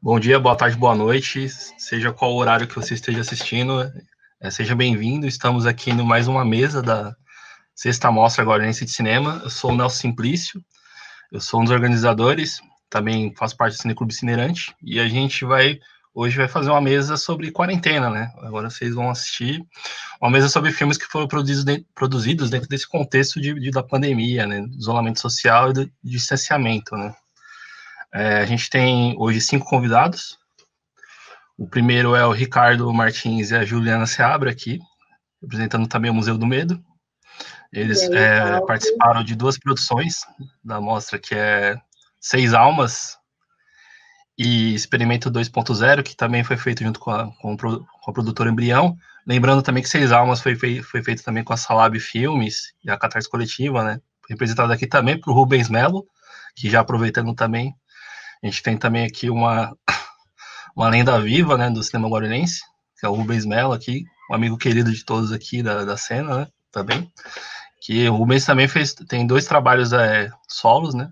Bom dia, boa tarde, boa noite, seja qual horário que você esteja assistindo, seja bem-vindo. Estamos aqui no mais uma mesa da Sexta Mostra Guarulhense de Cinema. Eu sou o Nelson Simplício, eu sou um dos organizadores, também faço parte do Cineclube Cinerante, e a gente hoje vai fazer uma mesa sobre quarentena, né? Agora vocês vão assistir uma mesa sobre filmes que foram produzidos dentro desse contexto da pandemia, né? Do isolamento social e do distanciamento, né? A gente tem hoje 5 convidados. O primeiro é o Ricardo Martins e a Juliana Seabra aqui, representando também o Museu do Medo. Eles participaram de 2 produções da mostra, que é Seis Almas e Experimento 2.0, que também foi feito junto com a produtora Embrião. Lembrando também que Seis Almas foi feito também com a Salab Filmes e a Catarse Coletiva, né? Representado aqui também por Rubens Melo, que já aproveitando também, a gente tem também aqui uma lenda viva, né, do cinema guarulhense, que é o Rubens Melo aqui, um amigo querido de todos aqui da cena, né, também. Que o Rubens também tem 2 trabalhos solos, né.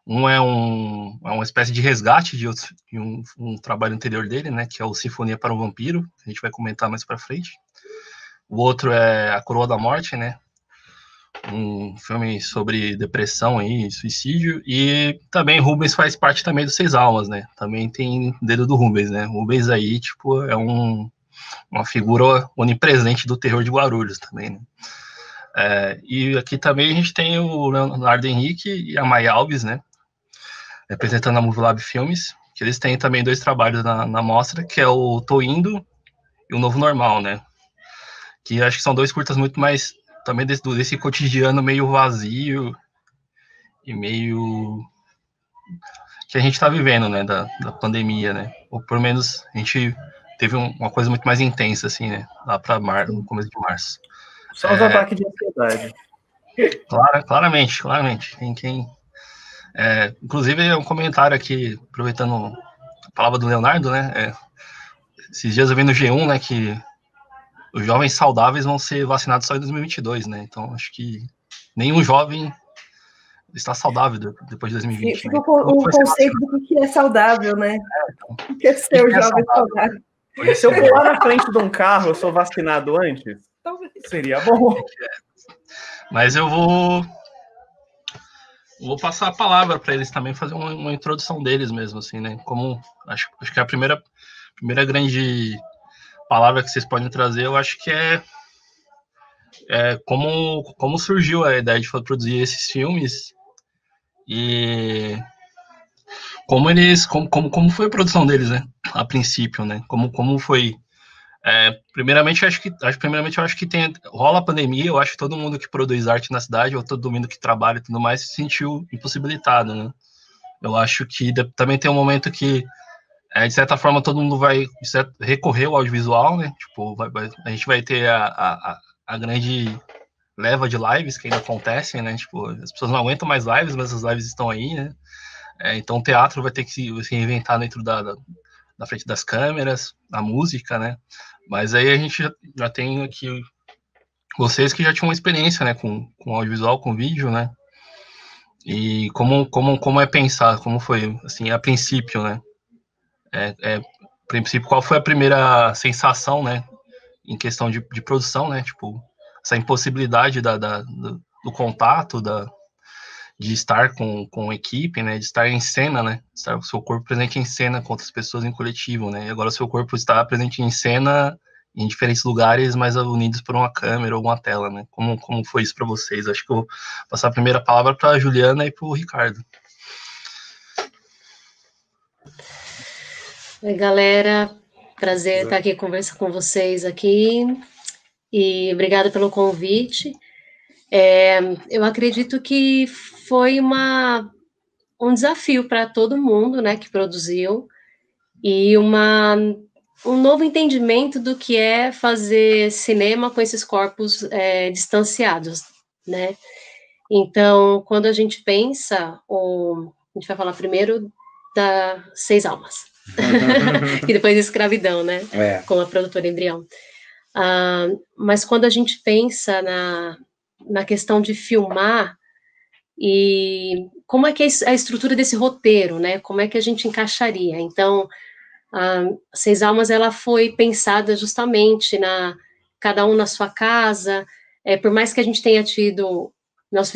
Um é uma espécie de resgate de um trabalho anterior dele, né, que é o Sinfonia para o Vampiro, que a gente vai comentar mais para frente. O outro é A Coroa da Morte, né, um filme sobre depressão e suicídio, e também Rubens faz parte também do Seis Almas, né, também tem dedo do Rubens, né, Rubens aí, tipo, é uma figura onipresente do terror de Guarulhos também, né. E aqui também a gente tem o Leonardo Henrique e a Maia Alves, né, representando a Movie Lab Filmes, que eles têm também 2 trabalhos na mostra, que é o Tô Indo e o Novo Normal, né, que acho que são 2 curtas muito mais também desse cotidiano meio vazio e meio que a gente está vivendo, né, da pandemia, né, ou pelo menos a gente teve uma coisa muito mais intensa, assim, né, lá para no começo de março. Só os ataques de ansiedade. Claramente. Inclusive, é um comentário aqui, aproveitando a palavra do Leonardo, né, esses dias eu vi no G1, né, que os jovens saudáveis vão ser vacinados só em 2022, né? Então, acho que nenhum jovem está saudável depois de 2020. Fica né? o conceito do que é saudável, né? O que é ser o jovem saudável. Se eu pular na frente de um carro, eu sou vacinado antes? Talvez seria bom. Mas eu vou passar a palavra para eles também, fazer uma introdução deles mesmo, assim, né? Como acho que a primeira grande palavra que vocês podem trazer, eu acho que é como surgiu a ideia de produzir esses filmes e como foi a produção deles, né? A princípio, né? Como foi. Primeiramente, eu acho que rola a pandemia. Eu acho que todo mundo que produz arte na cidade, ou todo mundo que trabalha e tudo mais, se sentiu impossibilitado, né? Eu acho que também tem um momento que, de certa forma, todo mundo vai recorrer ao audiovisual, né? Tipo, a gente vai ter a grande leva de lives que ainda acontecem, né? Tipo, as pessoas não aguentam mais lives, mas as lives estão aí, né? Então o teatro vai ter que se reinventar dentro da frente das câmeras, a música, né? Mas aí a gente já tem aqui vocês que já tinham uma experiência, né, com audiovisual, com vídeo, né? E como é pensar, como foi, assim, a princípio, né? Princípio, qual foi a primeira sensação, né, em questão de produção, né? Tipo, essa impossibilidade do contato, de estar com a equipe, né, de estar em cena, né, estar o seu corpo presente em cena com outras pessoas em coletivo, né, e agora o seu corpo está presente em cena em diferentes lugares, mas unidos por uma câmera ou uma tela, né, como foi isso para vocês? Acho que eu vou passar a primeira palavra para a Juliana e para o Ricardo. Oi, galera, prazer estar aqui conversando com vocês aqui, e obrigada pelo convite. Eu acredito que foi um desafio para todo mundo, né, que produziu, e um novo entendimento do que é fazer cinema com esses corpos distanciados, né? Então, quando a gente pensa, a gente vai falar primeiro da Seis Almas, e depois da Escravidão, né, com a produtora Embrião. Mas quando a gente pensa na questão de filmar, e como é que é a estrutura desse roteiro, né? Como é que a gente encaixaria? Então, a Seis Almas, ela foi pensada justamente cada um na sua casa, por mais que a gente tenha tido, nós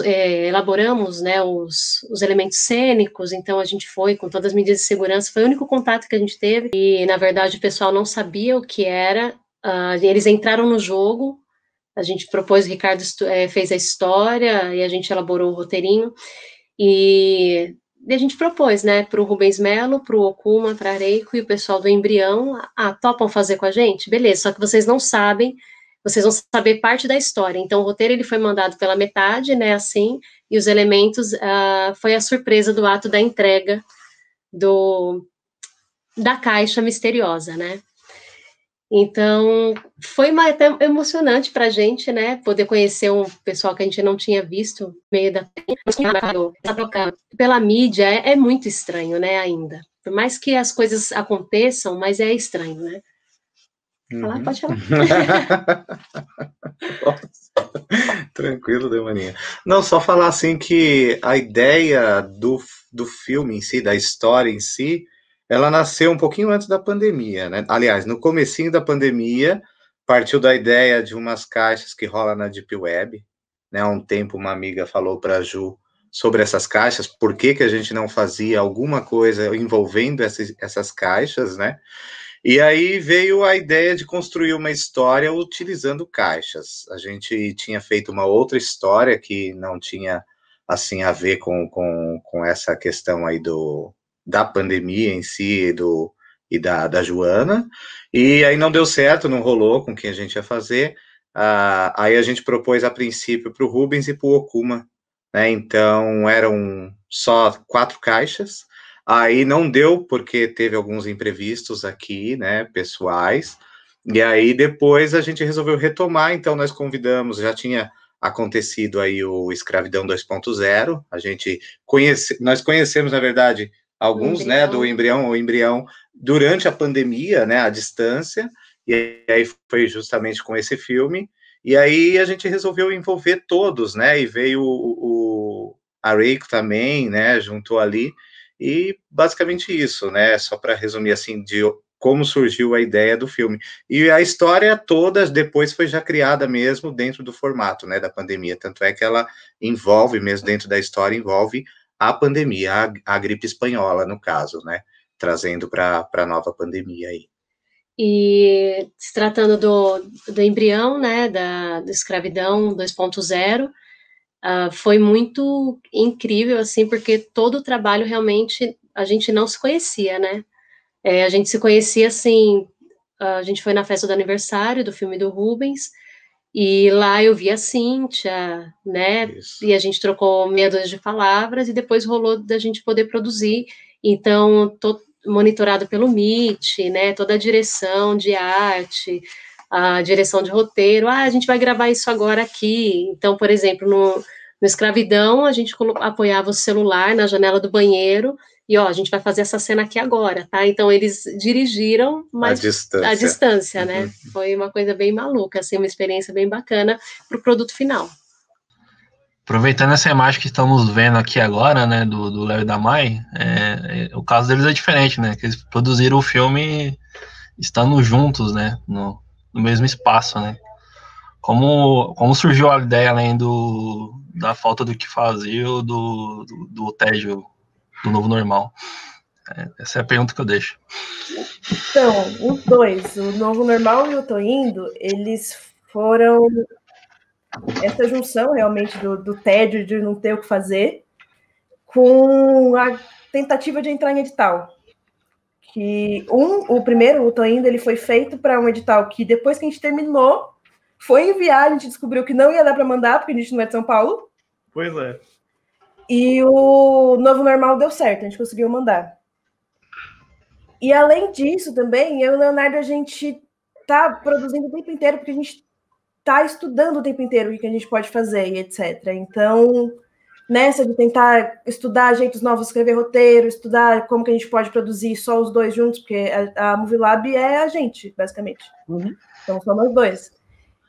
elaboramos, né, os elementos cênicos, então a gente foi com todas as medidas de segurança, foi o único contato que a gente teve, e na verdade o pessoal não sabia o que era, eles entraram no jogo, a gente propôs, o Ricardo fez a história, e a gente elaborou o roteirinho, e a gente propôs, né, para o Rubens Melo, para o Okuma, para a Areiko e o pessoal do Embrião, topam fazer com a gente? Beleza, só que vocês não sabem, vocês vão saber parte da história. Então, o roteiro ele foi mandado pela metade, né, assim, e os elementos foi a surpresa do ato da entrega da caixa misteriosa, né. Então, foi até emocionante para a gente, né, poder conhecer um pessoal que a gente não tinha visto, no meio da pela mídia, é muito estranho, né, ainda. Por mais que as coisas aconteçam, mas é estranho, né. Uhum. Pode falar. Tranquilo, Demaninha. Não, só falar assim que a ideia do filme em si, da história em si, ela nasceu um pouquinho antes da pandemia, né? Aliás, no comecinho da pandemia, partiu da ideia de umas caixas que rola na Deep Web, né? Há um tempo uma amiga falou para a Ju sobre essas caixas, por que a gente não fazia alguma coisa envolvendo essas caixas, né? E aí veio a ideia de construir uma história utilizando caixas. A gente tinha feito uma outra história que não tinha, assim, a ver com essa questão aí da pandemia em si e da Joana, e aí não deu certo, não rolou com o que a gente ia fazer. Aí a gente propôs a princípio para o Rubens e para o Okuma, né? Então eram só 4 caixas. Aí não deu, porque teve alguns imprevistos aqui, né, pessoais, e aí depois a gente resolveu retomar, então nós convidamos, já tinha acontecido aí o Escravidão 2.0, nós conhecemos, na verdade, alguns, né, do Embrião, durante a pandemia, né, à distância, e aí foi justamente com esse filme, e aí a gente resolveu envolver todos, né, e veio o Areiko também, né, juntou ali, e basicamente isso, né? Só para resumir assim de como surgiu a ideia do filme. E a história toda depois foi já criada mesmo dentro do formato, né, da pandemia. Tanto é que ela envolve mesmo dentro da história, envolve a pandemia, a gripe espanhola, no caso, né? Trazendo para a nova pandemia aí. E se tratando do Embrião, né, da Escravidão 2.0, foi muito incrível, assim, porque todo o trabalho realmente a gente não se conhecia, né? A gente se conhecia, assim, a gente foi na festa do aniversário do filme do Rubens, e lá eu vi a Cíntia, né? Isso. E a gente trocou meia dúzia de palavras, e depois rolou da gente poder produzir. Então, monitorado pelo MIT, né? Toda a direção de arte, a direção de roteiro. A gente vai gravar isso agora aqui. Então, por exemplo, no Escravidão, a gente apoiava o celular na janela do banheiro e, a gente vai fazer essa cena aqui agora, tá? Então, eles dirigiram, mas à distância, né? Uhum. Foi uma coisa bem maluca, assim, uma experiência bem bacana para o produto final. Aproveitando essa imagem que estamos vendo aqui agora, né, do Léo e da Mai, o caso deles é diferente, né? Que eles produziram o filme estando juntos, né? No mesmo espaço, né? Como surgiu a ideia, além da falta do que fazer ou do tédio do novo normal? Essa é a pergunta que eu deixo. Então, os dois, o novo normal e o Tô Indo, eles foram essa junção realmente do tédio de não ter o que fazer com a tentativa de entrar em edital. Que o primeiro, o Tô Indo, ele foi feito para um edital que depois que a gente terminou, foi enviar, a gente descobriu que não ia dar para mandar, porque a gente não é de São Paulo. Pois é. E o novo normal deu certo, a gente conseguiu mandar. E além disso também, eu e o Leonardo, a gente tá produzindo o tempo inteiro, porque a gente tá estudando o tempo inteiro o que a gente pode fazer e etc. Então, nessa de tentar estudar jeitos novos, escrever roteiro, estudar como que a gente pode produzir só os dois juntos, porque a Movie Lab é a gente, basicamente. Então, somos nós dois.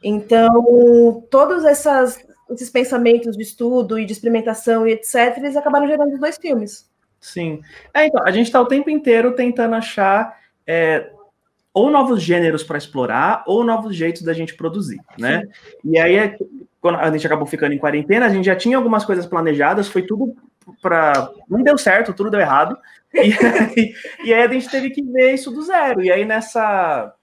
Então, todas essas esses pensamentos de estudo e de experimentação e etc., eles acabaram gerando os 2 filmes. Sim. Então, a gente está o tempo inteiro tentando achar ou novos gêneros para explorar, ou novos jeitos da gente produzir, né? Sim. E aí, quando a gente acabou ficando em quarentena, a gente já tinha algumas coisas planejadas, foi tudo não deu certo, tudo deu errado, e aí a gente teve que ver isso do zero. E aí, nessa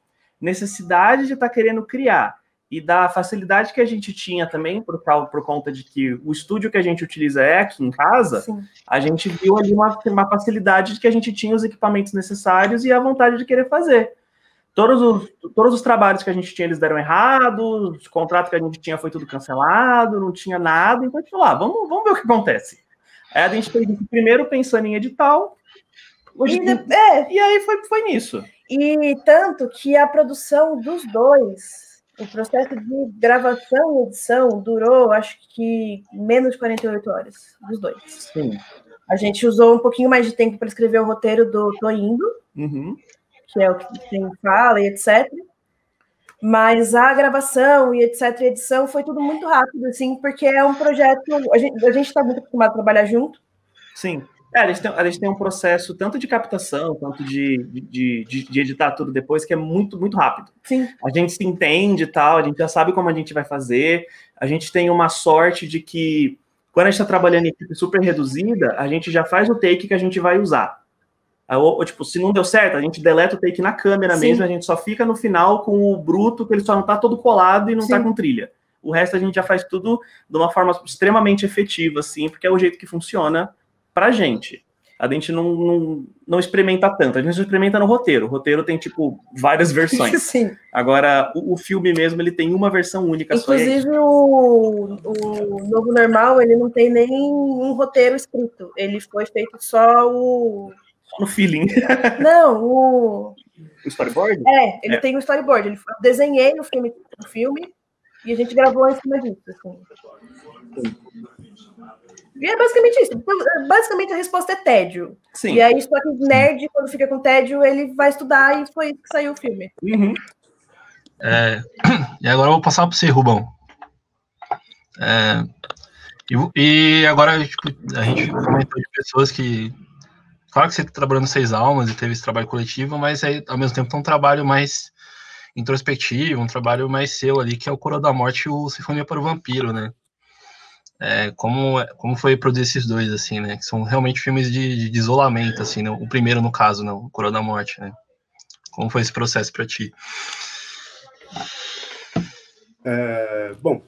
necessidade de estar querendo criar, e da facilidade que a gente tinha também, por conta de que o estúdio que a gente utiliza é aqui em casa, sim, a gente viu ali uma facilidade de que a gente tinha os equipamentos necessários e a vontade de querer fazer. Todos os trabalhos que a gente tinha, eles deram errado, o contrato que a gente tinha foi tudo cancelado, não tinha nada, então a gente falou, vamos ver o que acontece. Aí a gente fez isso primeiro pensando em edital, e aí foi nisso. E tanto que a produção dos 2, o processo de gravação e edição durou, acho que, menos de 48 horas, dos 2. Sim. A gente usou um pouquinho mais de tempo para escrever o roteiro do Tô Indo, que é o que tem fala e etc. Mas a gravação e etc, e edição foi tudo muito rápido, assim, porque é um projeto... A gente está muito acostumado a trabalhar junto. Sim. A gente tem um processo tanto de captação, quanto de editar tudo depois, que é muito, muito rápido. Sim. A gente se entende e tal, a gente já sabe como a gente vai fazer, a gente tem uma sorte de que, quando a gente está trabalhando em equipe super reduzida, a gente já faz o take que a gente vai usar. Ou, tipo, se não deu certo, a gente deleta o take na câmera mesmo, a gente só fica no final com o bruto, que ele só não está todo colado e não está com trilha. O resto a gente já faz tudo de uma forma extremamente efetiva, assim, porque é o jeito que funciona pra gente. A gente não experimenta tanto, a gente experimenta no roteiro. O roteiro tem, tipo, várias versões. Sim. Agora, o filme mesmo, ele tem uma versão única. Inclusive, só. O Novo Normal, ele não tem nem um roteiro escrito. Ele foi feito só no feeling. Não, o storyboard? Ele tem um storyboard. Eu desenhei no filme e a gente gravou em cima disso. Assim. E é basicamente isso. Basicamente a resposta é tédio. Sim. E aí, só que nerd, quando fica com tédio, ele vai estudar e foi isso que saiu o filme. E agora eu vou passar para você, Rubão. E agora, tipo, a gente comentou de pessoas que... Claro que você está trabalhando 6 almas e teve esse trabalho coletivo, mas aí, ao mesmo tempo, tem um trabalho mais introspectivo, um trabalho mais seu ali, que é o Coroa da Morte e o Sinfonia para o Vampiro, né? Como foi produzir esses 2, assim, né? Que são realmente filmes de isolamento, assim, né? O primeiro, no caso, né? O Coroa da Morte, né? Como foi esse processo para ti? Bom,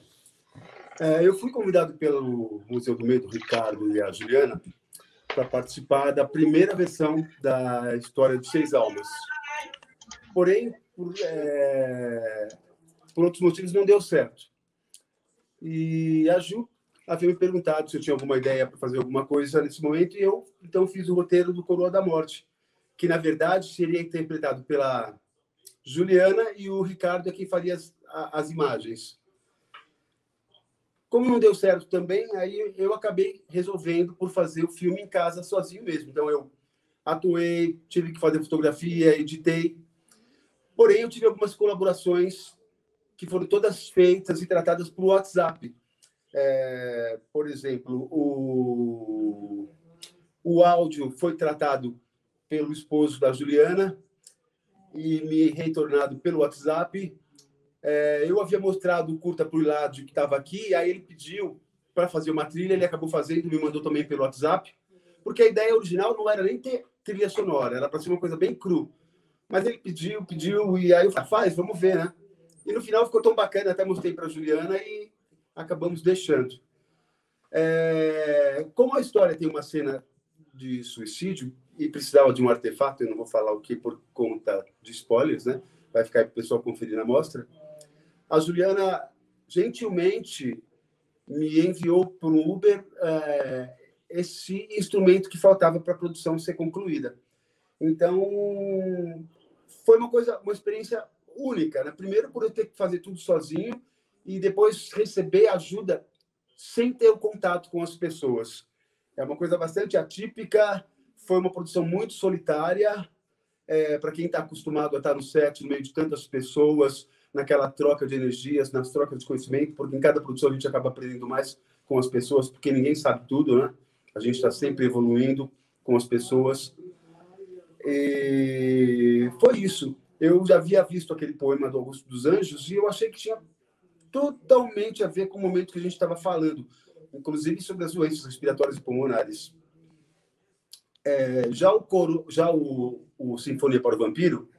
eu fui convidado pelo Museu do Medo, Ricardo e a Juliana, para participar da primeira versão da história de 6 almas. Porém, por outros motivos, não deu certo. E a Ju havia me perguntado se eu tinha alguma ideia para fazer alguma coisa nesse momento, e eu, então, fiz o roteiro do Coroa da Morte, que, na verdade, seria interpretado pela Juliana, e o Ricardo é quem faria as imagens. Como não deu certo também, aí eu acabei resolvendo por fazer o filme em casa sozinho mesmo. Então, eu atuei, tive que fazer fotografia, editei. Porém, eu tive algumas colaborações que foram todas feitas e tratadas por WhatsApp. Por exemplo, o áudio foi tratado pelo esposo da Juliana e me retornado pelo WhatsApp. Eu havia mostrado o curta para o Hiládio, que estava aqui, aí ele pediu para fazer uma trilha, ele acabou fazendo, me mandou também pelo WhatsApp, porque a ideia original não era nem ter trilha sonora, era para ser uma coisa bem cru. Mas ele pediu, e aí eu falei, vamos ver, né? E no final ficou tão bacana, até mostrei para a Juliana e acabamos deixando. Como a história tem uma cena de suicídio e precisava de um artefato, eu não vou falar o que por conta de spoilers, né? Vai ficar para o pessoal conferir na mostra. A Juliana gentilmente me enviou para o Uber esse instrumento que faltava para a produção ser concluída. Então, foi uma experiência única, né? Primeiro, por eu ter que fazer tudo sozinho e depois receber ajuda sem ter o contato com as pessoas. É uma coisa bastante atípica, foi uma produção muito solitária, para quem está acostumado a estar no set, no meio de tantas pessoas, naquela troca de energias, nas trocas de conhecimento, porque em cada produção a gente acaba aprendendo mais com as pessoas, porque ninguém sabe tudo, né? A gente está sempre evoluindo com as pessoas. E foi isso. Eu já havia visto aquele poema do Augusto dos Anjos e eu achei que tinha totalmente a ver com o momento que a gente estava falando, inclusive sobre as doenças respiratórias e pulmonares. Já o Sinfonia para o Vampiro,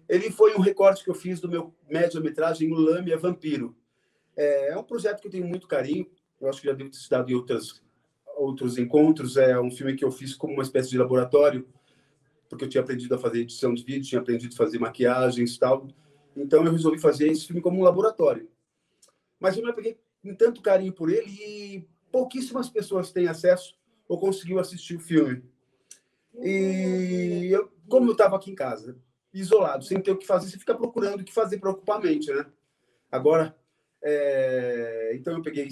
ele foi um recorte que eu fiz do meu média-metragem O Lâmia Vampiro. É um projeto que eu tenho muito carinho, eu acho que já devo ter citado em outros encontros. É um filme que eu fiz como uma espécie de laboratório, porque eu tinha aprendido a fazer edição de vídeo, tinha aprendido a fazer maquiagens e tal. Então, eu resolvi fazer esse filme como um laboratório. Mas eu me peguei com tanto carinho por ele e pouquíssimas pessoas têm acesso ou conseguiu assistir o filme. E como eu estava aqui em casa, isolado, sem ter o que fazer, você fica procurando o que fazer para ocupar a mente, né? Agora, então eu peguei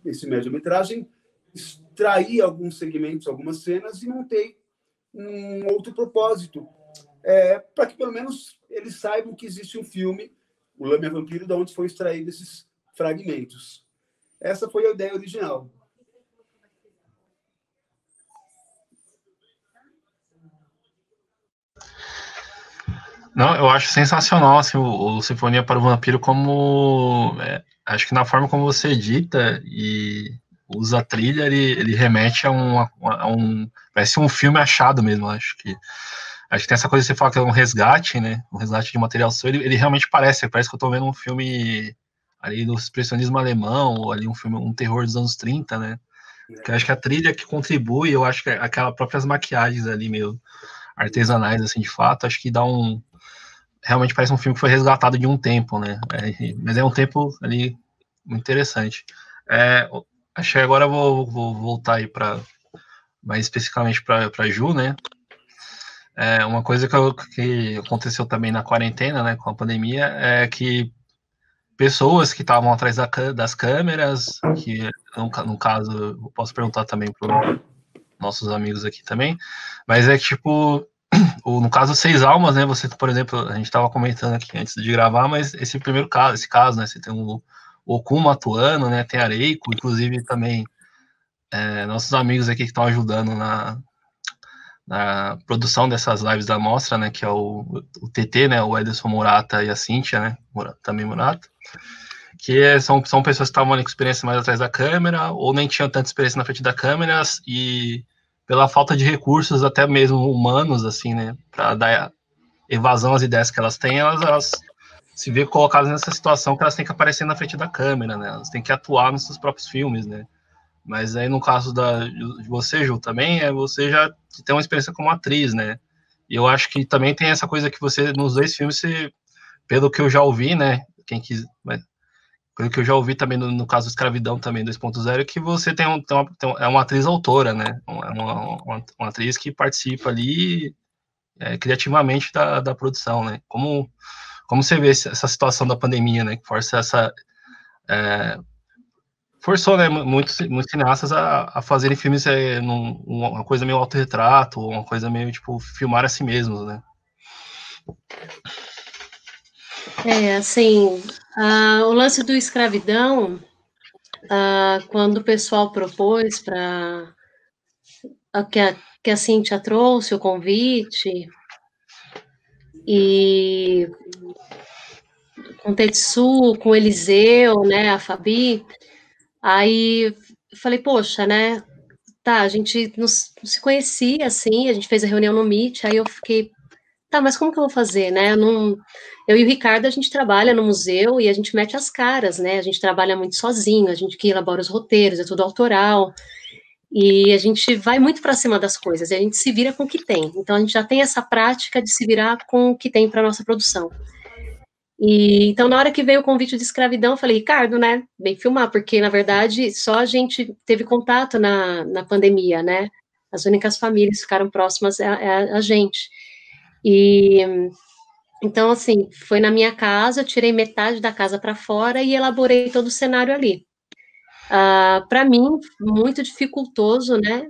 esse média-metragem, extraí alguns segmentos, algumas cenas e montei um outro propósito, para que pelo menos eles saibam que existe um filme, O Lâmia Vampiro, de onde foi extraído esses fragmentos. Essa foi a ideia original. Não, eu acho sensacional assim, o Sinfonia para o Vampiro, como acho que na forma como você edita e usa a trilha, ele remete a um parece um filme achado mesmo. Acho que tem essa coisa que você fala que é um resgate, né? Um resgate de material seu. Ele realmente parece que eu tô vendo um filme ali do expressionismo alemão, ou ali um terror dos anos 30, né? Que eu acho que a trilha que contribui, eu acho que aquelas próprias maquiagens ali meio artesanais, assim, de fato, acho que dá realmente parece um filme que foi resgatado de um tempo, né? Mas é um tempo ali muito interessante. Acho que agora eu vou voltar aí mais especificamente para Ju, né? Uma coisa que aconteceu também na quarentena, né, com a pandemia, é que pessoas que estavam atrás das câmeras, que no caso, eu posso perguntar também para nossos amigos aqui também, mas tipo, no caso, Seis Almas, né, você, por exemplo, a gente estava comentando aqui antes de gravar, mas esse caso, né, você tem o Okuma atuando, né, tem a Reiko, inclusive também nossos amigos aqui que estão ajudando na produção dessas lives da mostra, né, que é o TT, né, o Ederson Murata e a Cíntia, né, também Murata, que são pessoas que estavam com experiência mais atrás da câmera, ou nem tinham tanta experiência na frente da câmera, e pela falta de recursos, até mesmo humanos, assim, né, para dar evasão às ideias que elas têm, elas se vê colocadas nessa situação que elas têm que aparecer na frente da câmera, né, elas têm que atuar nos seus próprios filmes, né. Mas aí no caso de você, Ju, também, você já tem uma experiência como atriz, né? E eu acho que também tem essa coisa que você, nos dois filmes, pelo que eu já ouvi, né? Pelo que eu já ouvi também no caso do Escravidão também 2.0, que você é uma atriz autora, né? Uma atriz que participa ali criativamente da produção, né? Como você vê essa situação da pandemia, né? Que forçou, né, muitos cineastas a fazerem filmes uma coisa meio autorretrato, uma coisa meio, tipo, filmar a si mesmos, né? Assim, o lance do Escravidão, quando o pessoal propôs para que a Cíntia trouxe o convite, e com o Tetsu, com o Eliseu, né, a Fabi, aí eu falei, poxa, né, tá, a gente não se conhecia, assim, a gente fez a reunião no Meet, aí eu fiquei, tá, mas como que eu vou fazer, né, eu e o Ricardo, a gente trabalha no museu e a gente mete as caras, né, a gente trabalha muito sozinho, a gente que elabora os roteiros, é tudo autoral, e a gente vai muito para cima das coisas, e a gente se vira com o que tem, então a gente já tem essa prática de se virar com o que tem para nossa produção. E então, na hora que veio o convite de Escravidão, eu falei, Ricardo, né, vem filmar, porque, na verdade, só a gente teve contato na pandemia, né, as únicas famílias que ficaram próximas a gente. E, então, assim, foi na minha casa, eu tirei metade da casa para fora e elaborei todo o cenário ali. Para mim, muito dificultoso, né,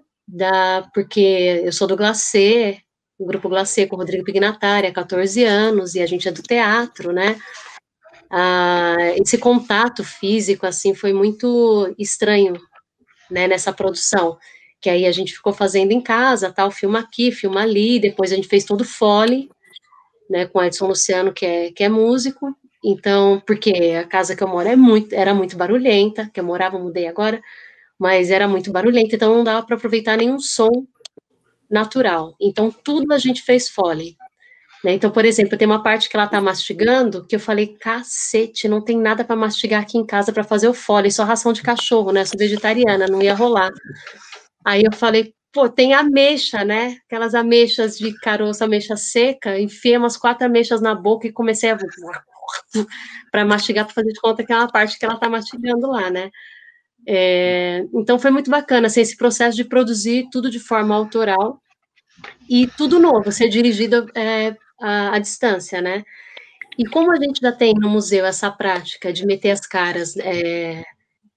porque eu sou do Glacê, o Grupo Glacê com o Rodrigo Pignatari há 14 anos, e a gente é do teatro, né, esse contato físico, assim, foi muito estranho, né, nessa produção, que aí a gente ficou fazendo em casa, tal, filma aqui, filma ali, depois a gente fez todo o Foley, né, com o Edson Luciano, que é músico, então, porque a casa que eu moro era muito barulhenta, que eu morava, mudei agora, mas era muito barulhenta, então não dava para aproveitar nenhum som natural, então tudo a gente fez Foley, né? Então, por exemplo, tem uma parte que ela tá mastigando, que eu falei, cacete, não tem nada para mastigar aqui em casa para fazer o Foley, só ração de cachorro, né, sou vegetariana, não ia rolar. Aí eu falei, pô, tem ameixa, né? Aquelas ameixas de caroço, ameixa seca, enfiei umas 4 ameixas na boca e comecei a para mastigar, para fazer de conta que é uma parte que ela tá mastigando lá, né? Então foi muito bacana, assim, esse processo de produzir tudo de forma autoral e tudo novo, ser dirigido à distância, né? E como a gente já tem no museu essa prática de meter as caras e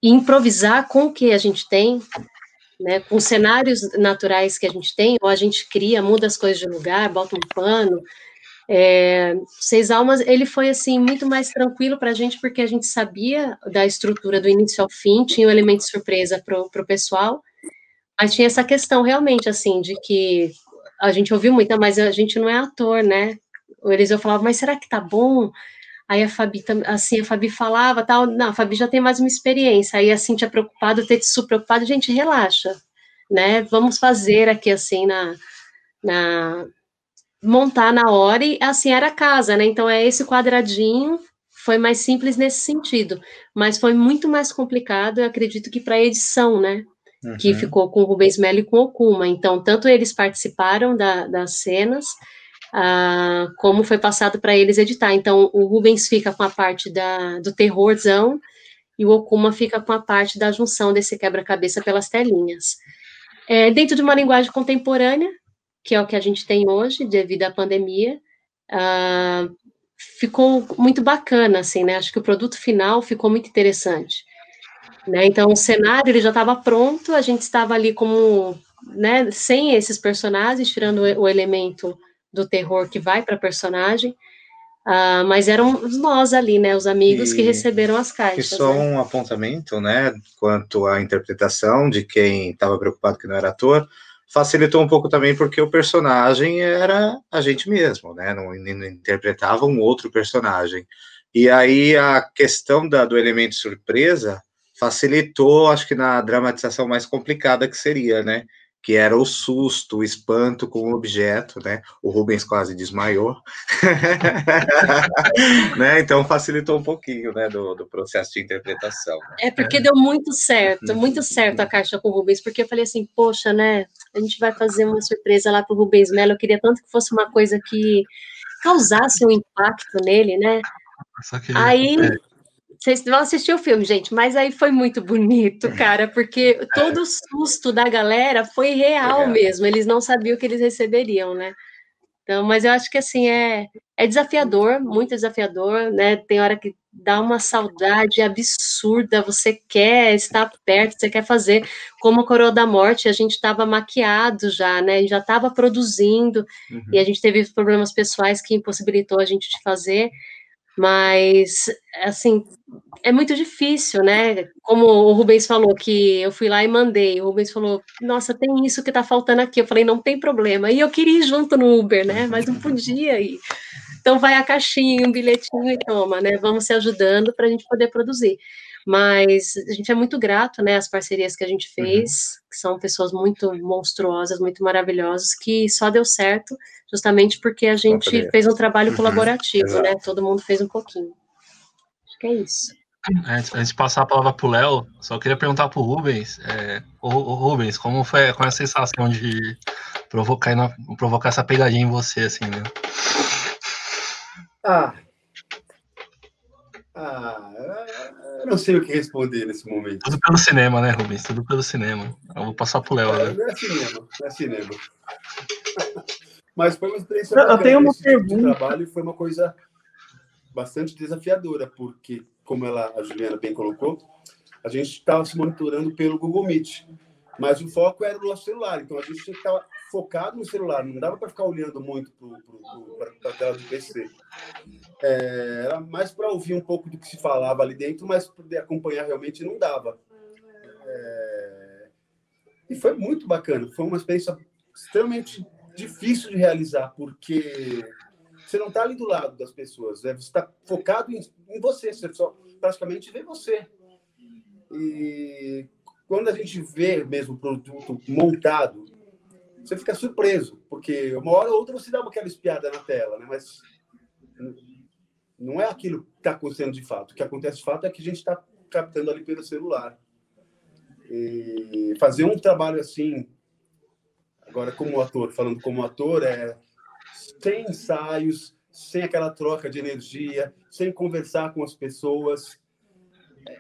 improvisar com o que a gente tem, né, com cenários naturais que a gente tem, ou a gente cria, muda as coisas de lugar, bota um pano. Seis Almas, ele foi, assim, muito mais tranquilo para a gente, porque a gente sabia da estrutura do início ao fim, tinha um elemento de surpresa para o pessoal, mas tinha essa questão, realmente, assim, de que a gente ouviu muito, mas a gente não é ator, né? O Eliseu falava, mas será que tá bom? Aí a Fabi falava, tal, não, a Fabi já tem mais uma experiência, aí a Cíntia preocupada, o Tetsu preocupado, gente, relaxa, né, vamos fazer aqui, assim, montar na hora, e assim, era a casa, né, então esse quadradinho, foi mais simples nesse sentido, mas foi muito mais complicado, eu acredito que para a edição, né, que ficou com o Rubens Melo e com o Okuma, então, tanto eles participaram das cenas, como foi passado para eles editar. Então, o Rubens fica com a parte do terrorzão e o Okuma fica com a parte da junção desse quebra-cabeça pelas telinhas. Dentro de uma linguagem contemporânea, que é o que a gente tem hoje, devido à pandemia, ficou muito bacana, assim, né? Acho que o produto final ficou muito interessante. Né? Então, o cenário ele já estava pronto, a gente estava ali como, né, sem esses personagens, tirando o elemento do terror que vai para a personagem, mas eram nós ali, né, os amigos que receberam as caixas. E só né? um apontamento, né, quanto à interpretação de quem estava preocupado que não era ator, facilitou um pouco também porque o personagem era a gente mesmo, né, não interpretava um outro personagem. E aí a questão do elemento surpresa facilitou, acho que na dramatização mais complicada que seria, né, que era o susto, o espanto com o objeto, né? O Rubens quase desmaiou, né? Então facilitou um pouquinho, né, do processo de interpretação. Porque deu muito certo a caixa com o Rubens, porque eu falei assim, poxa, né, a gente vai fazer uma surpresa lá pro Rubens Melo, eu queria tanto que fosse uma coisa que causasse um impacto nele, né? Aí... Vocês vão assistir o filme, gente, mas aí foi muito bonito, cara, porque todo o susto da galera foi real mesmo, eles não sabiam o que eles receberiam, né? Então, mas eu acho que, assim, é desafiador, muito desafiador, né? Tem hora que dá uma saudade absurda, você quer estar perto, você quer fazer, como a Coroa da Morte, a gente estava maquiado já, né? Já estava produzindo, e a gente teve problemas pessoais que impossibilitou a gente de fazer, mas, assim, é muito difícil, né? Como o Rubens falou, que eu fui lá e mandei, o Rubens falou, nossa, tem isso que tá faltando aqui, eu falei, não tem problema, e eu queria ir junto no Uber, né, mas não podia ir, então vai a caixinha, um bilhetinho e toma, né, vamos se ajudando para a gente poder produzir, mas a gente é muito grato, né, às parcerias que a gente fez, que são pessoas muito monstruosas, muito maravilhosas, que só deu certo justamente porque a gente fez um trabalho colaborativo, né, todo mundo fez um pouquinho. Acho que é isso. Antes de passar a palavra para o Léo, só queria perguntar para o Rubens, Rubens, como foi a sensação de provocar essa pegadinha em você, assim, né? Eu não sei o que responder nesse momento. Tudo pelo cinema, né, Rubens? Tudo pelo cinema. Eu vou passar para o Léo, né? Não é cinema. Mas foi uma experiência bacana. Eu tenho uma pergunta. De trabalho, foi uma coisa bastante desafiadora, porque, como a Juliana bem colocou, a gente estava se monitorando pelo Google Meet, mas o foco era o nosso celular, então a gente tinha que estar focado no celular, não dava para ficar olhando muito para a tela do PC. Era mais para ouvir um pouco do que se falava ali dentro, mas poder acompanhar realmente não dava. E foi muito bacana. Foi uma experiência extremamente difícil de realizar, porque você não está ali do lado das pessoas, né? Você está focado em você, você só praticamente vê você. E quando a gente vê mesmo o produto montado, você fica surpreso, porque uma hora ou outra você dá aquela espiada na tela, né? Mas não é aquilo que está acontecendo de fato. O que acontece de fato é que a gente está captando ali pelo celular. E fazer um trabalho assim, agora como ator, falando como ator, sem ensaios, sem aquela troca de energia, sem conversar com as pessoas,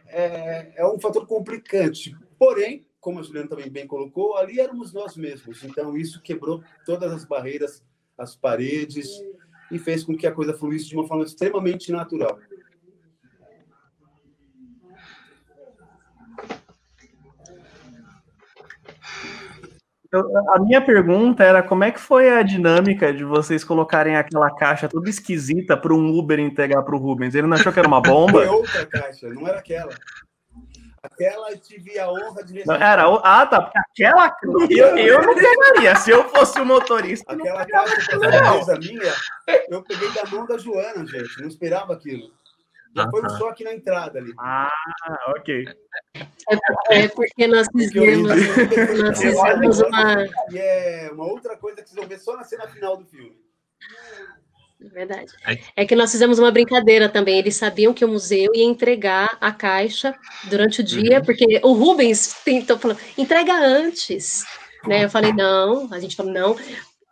é um fator complicante. Porém, como a Juliana também bem colocou, ali éramos nós mesmos. Então, isso quebrou todas as barreiras, as paredes, e fez com que a coisa fluísse de uma forma extremamente natural. A minha pergunta era como é que foi a dinâmica de vocês colocarem aquela caixa toda esquisita para um Uber entregar para o Rubens? Ele não achou que era uma bomba? Foi outra caixa, não era aquela. Aquela eu tive a honra de receber. Tá, porque aquela eu não pegaria. Se eu fosse o motorista, aquela caixa surpresa minha, eu peguei da mão da Joana, gente. Não esperava aquilo. Já foi um choque na entrada ali. Ok. Porque nós fizemos uma... E é uma outra coisa que vocês vão ver só na cena final do filme. Verdade. É que nós fizemos uma brincadeira também. Eles sabiam que o museu ia entregar a caixa durante o dia, porque o Rubens tentou falando, entrega antes. Né? Eu falei, não. A gente falou, não.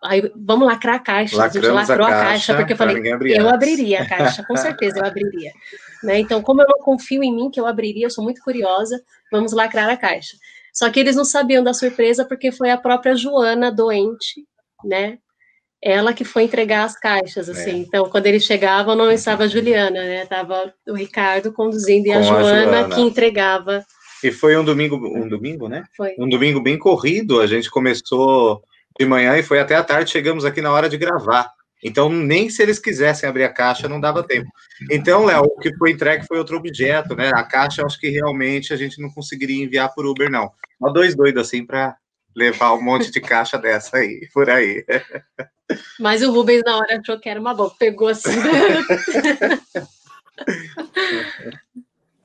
Aí, vamos lacrar a caixa. Lacramos a gente lacrou a caixa, porque eu falei, eu abriria a caixa, com certeza eu abriria. Né? Então, como eu não confio em mim, que eu abriria, eu sou muito curiosa, vamos lacrar a caixa. Só que eles não sabiam da surpresa, porque foi a própria Joana, doente, né? Ela que foi entregar as caixas, assim. Então, quando eles chegavam, não estava a Juliana, né? Estava o Ricardo conduzindo e a Joana que entregava. E foi um domingo, né? Foi. Um domingo bem corrido, a gente começou de manhã e foi até a tarde, chegamos aqui na hora de gravar. Então, nem se eles quisessem abrir a caixa, não dava tempo. Então, Léo, o que foi entregue foi outro objeto, né? A caixa, acho que realmente a gente não conseguiria enviar por Uber, não. Só dois doidos, assim, para levar um monte de caixa dessa aí, por aí. Mas o Rubens, na hora, achou que era uma boa, pegou assim.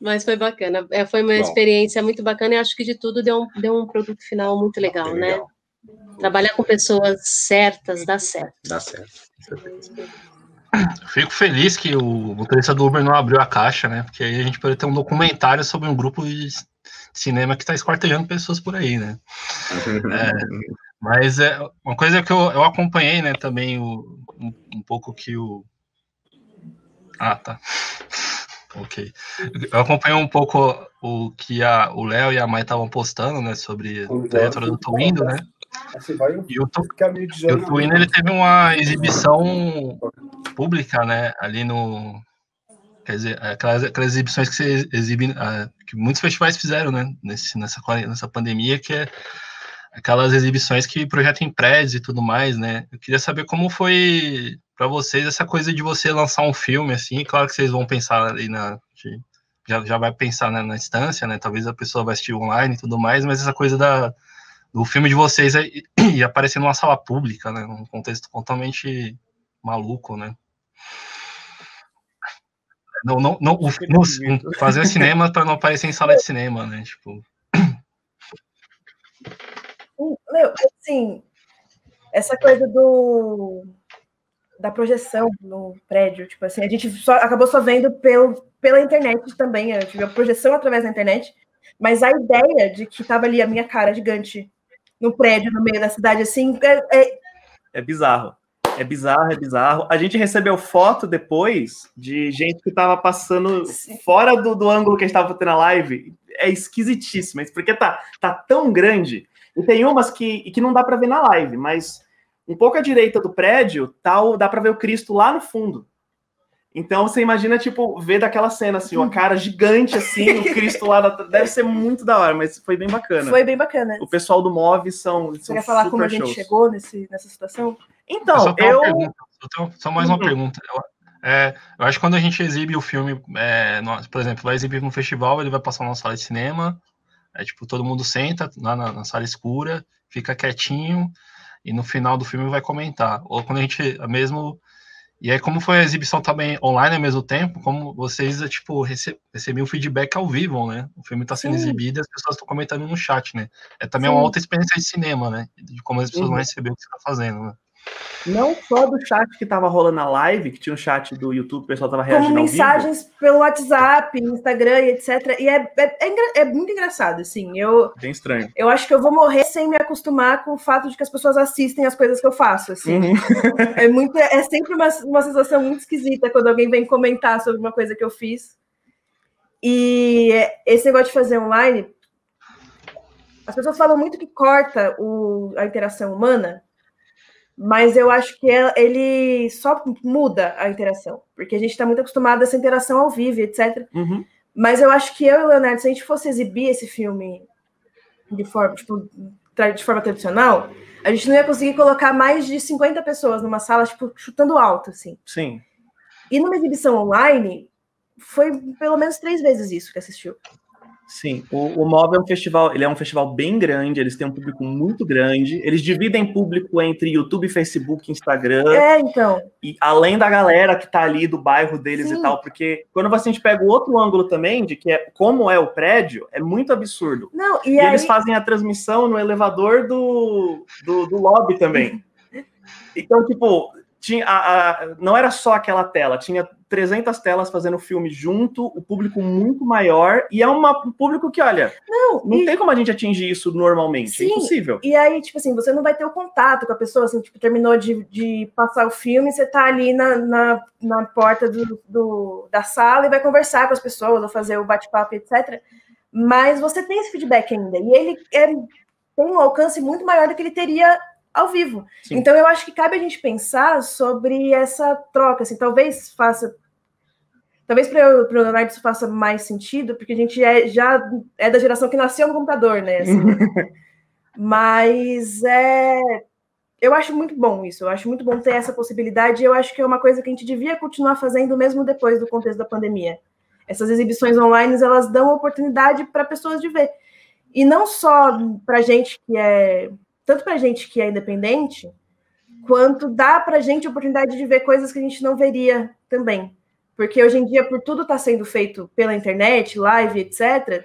Mas foi bacana. Foi uma experiência muito bacana e acho que de tudo deu um produto final muito legal, né? Trabalhar com pessoas certas dá certo. Dá certo. Fico feliz que o motorista do Uber não abriu a caixa, né? Porque aí a gente pode ter um documentário sobre um grupo de cinema que está esquartejando pessoas por aí, né? Mas uma coisa que eu acompanhei, né, também um pouco que o... tá. Ok. Eu acompanhei um pouco o que o Léo e a Mai estavam postando, né, sobre a trajetória do Twindo, né? E o Twindo, ele teve uma exibição pública, né, ali no... Quer dizer, aquelas exibições que você exibe, que muitos festivais fizeram, né, nessa pandemia, que é aquelas exibições que projetam em prédios e tudo mais, né? Eu queria saber como foi para vocês essa coisa de você lançar um filme, assim. Claro que vocês vão pensar ali já vai pensar, né, na instância, né? Talvez a pessoa vai assistir online e tudo mais, mas essa coisa do filme de vocês e aparecer numa sala pública, né? Num contexto totalmente maluco, né? Não fazer cinema para não aparecer em sala de cinema, né? Tipo... Meu, assim, essa coisa da projeção no prédio, tipo assim, a gente acabou só vendo pela internet também, eu tive a projeção através da internet, mas a ideia de que tava ali a minha cara gigante no prédio, no meio da cidade, assim, é bizarro. É bizarro. A gente recebeu foto depois de gente que tava passando fora do ângulo que a gente tava fazendo a live. É esquisitíssimo, porque tá tão grande. E tem umas que não dá para ver na live, mas um pouco à direita do prédio, dá para ver o Cristo lá no fundo. Então você imagina, tipo, ver daquela cena, assim, uma cara gigante, assim, o Cristo lá, deve ser muito da hora, mas foi bem bacana. Foi bem bacana. O pessoal do MOV são Você quer falar como a gente chegou nessa situação? Então, só mais uma pergunta. Eu acho que quando a gente exibe o filme, por exemplo, vai exibir no festival, ele vai passar numa sala de cinema, tipo, todo mundo senta lá na sala escura, fica quietinho, e no final do filme vai comentar. Ou quando a gente mesmo... E aí, como foi a exibição também online ao mesmo tempo, como vocês, tipo, recebiam um feedback ao vivo, né? O filme está sendo exibido e as pessoas estão comentando no chat, né? É também uma outra experiência de cinema, né? De como as pessoas vão receber o que você está fazendo, né? Não só do chat que tava rolando na live, que tinha um chat do YouTube, o pessoal tava reagindo como ao mensagens vivo. Pelo WhatsApp, Instagram e etc. E é muito engraçado, assim. Bem estranho. Eu acho que eu vou morrer sem me acostumar com o fato de que as pessoas assistem as coisas que eu faço, assim. É sempre uma sensação muito esquisita quando alguém vem comentar sobre uma coisa que eu fiz. E esse negócio de fazer online, as pessoas falam muito que corta a interação humana, mas eu acho que ele só muda a interação, porque a gente está muito acostumado a essa interação ao vivo, etc. Mas eu acho que eu e o Leonardo, se a gente fosse exibir esse filme de forma tradicional, a gente não ia conseguir colocar mais de 50 pessoas numa sala, tipo, chutando alto, assim. Sim. E numa exibição online, foi pelo menos 3 vezes isso que assistiu. Sim, o MOV é um festival, ele é um festival bem grande, eles têm um público muito grande, eles dividem público entre YouTube, Facebook, Instagram, então. E além da galera que tá ali do bairro deles e tal, porque quando a gente pega o outro ângulo também, de que como é o prédio, é muito absurdo. Não, e aí... eles fazem a transmissão no elevador do lobby também. Então, tipo, não era só aquela tela, tinha 300 telas fazendo filme junto, o público muito maior, e é um público que, olha, não tem como a gente atingir isso normalmente, sim, é impossível. E aí, tipo assim, você não vai ter o contato com a pessoa, assim, tipo, terminou de passar o filme, você tá ali na porta da sala e vai conversar com as pessoas, ou fazer o bate-papo, etc. Mas você tem esse feedback ainda, e ele tem um alcance muito maior do que ele teria ao vivo. Sim. Então, eu acho que cabe a gente pensar sobre essa troca, assim, talvez para o Leonardo isso faça mais sentido, porque a gente já é da geração que nasceu no computador, né? Assim. Mas eu acho muito bom isso, eu acho muito bom ter essa possibilidade, e eu acho que é uma coisa que a gente devia continuar fazendo mesmo depois do contexto da pandemia. Essas exibições online, elas dão oportunidade para pessoas de ver. E não só para gente tanto para gente que é independente, quanto dá para a gente a oportunidade de ver coisas que a gente não veria também. Porque hoje em dia, por tudo estar sendo feito pela internet, live, etc.,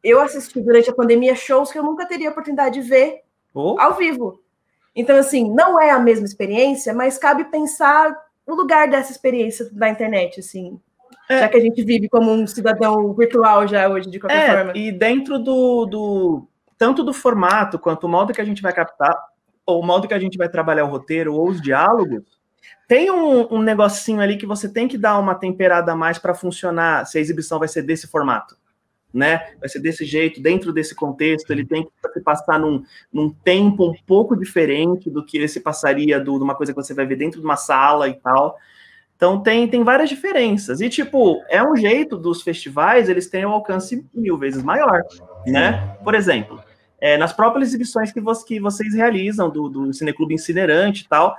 eu assisti durante a pandemia shows que eu nunca teria a oportunidade de ver ao vivo. Então, assim, não é a mesma experiência, mas cabe pensar o lugar dessa experiência da internet, assim, já que a gente vive como um cidadão virtual já hoje, de qualquer forma. E dentro tanto do formato, quanto o modo que a gente vai captar, ou o modo que a gente vai trabalhar o roteiro, ou os diálogos, tem um negocinho ali que você tem que dar uma temperada a mais para funcionar, se a exibição vai ser desse formato, né? Vai ser desse jeito, dentro desse contexto, ele tem que se passar num tempo um pouco diferente do que ele se passaria de uma coisa que você vai ver dentro de uma sala e tal. Então, tem várias diferenças. E, tipo, é um jeito dos festivais, eles têm um alcance 1000 vezes maior, né? Por exemplo, nas próprias exibições que vocês realizam do Cineclube Incinerante e tal,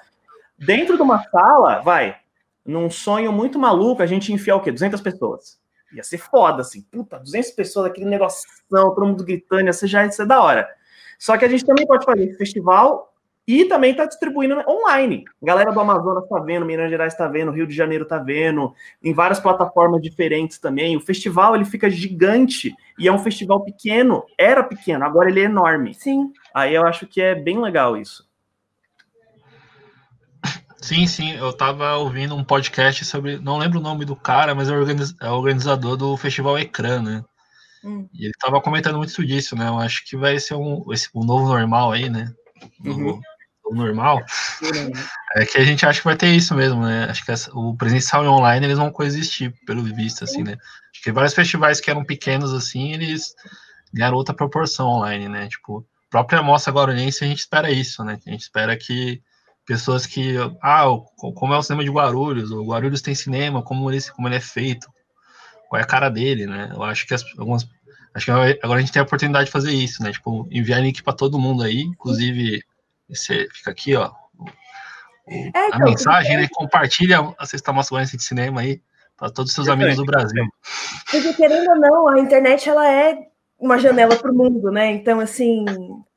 dentro de uma sala, num sonho muito maluco, a gente enfiar o quê? 200 pessoas. Ia ser foda, assim. Puta, 200 pessoas, aquele negoção, todo mundo gritando, ia ser da hora. Só que a gente também pode fazer esse festival e também está distribuindo online. A galera do Amazonas está vendo, Minas Gerais está vendo, Rio de Janeiro está vendo, em várias plataformas diferentes também. O festival, ele fica gigante, e é um festival pequeno, era pequeno, agora ele é enorme. Sim. Aí eu acho que é bem legal isso. Sim, eu tava ouvindo um podcast sobre, não lembro o nome do cara, mas é o organizador do Festival Ecrã, né? E ele tava comentando muito disso, né? Eu acho que vai ser o novo normal aí, né? O normal, é que a gente acha que vai ter isso mesmo, né? Acho que o presencial e o online, eles vão coexistir, pelo visto, assim, né? Acho que vários festivais que eram pequenos, assim, eles ganharam outra proporção online, né? Tipo, a própria Mostra Guarulhense, a gente espera isso, né? A gente espera que pessoas que, como é o cinema de Guarulhos, o Guarulhos tem cinema, como ele é feito, qual é a cara dele, né? Eu acho que acho que agora a gente tem a oportunidade de fazer isso, né? Tipo, enviar link para todo mundo aí, inclusive, fica aqui, ó, a mensagem, né? Compartilha a Sexta Mostra Goianiense de Cinema aí para todos os seus amigos do Brasil. Porque, querendo ou não, a internet ela é uma janela para o mundo, né? Então, assim,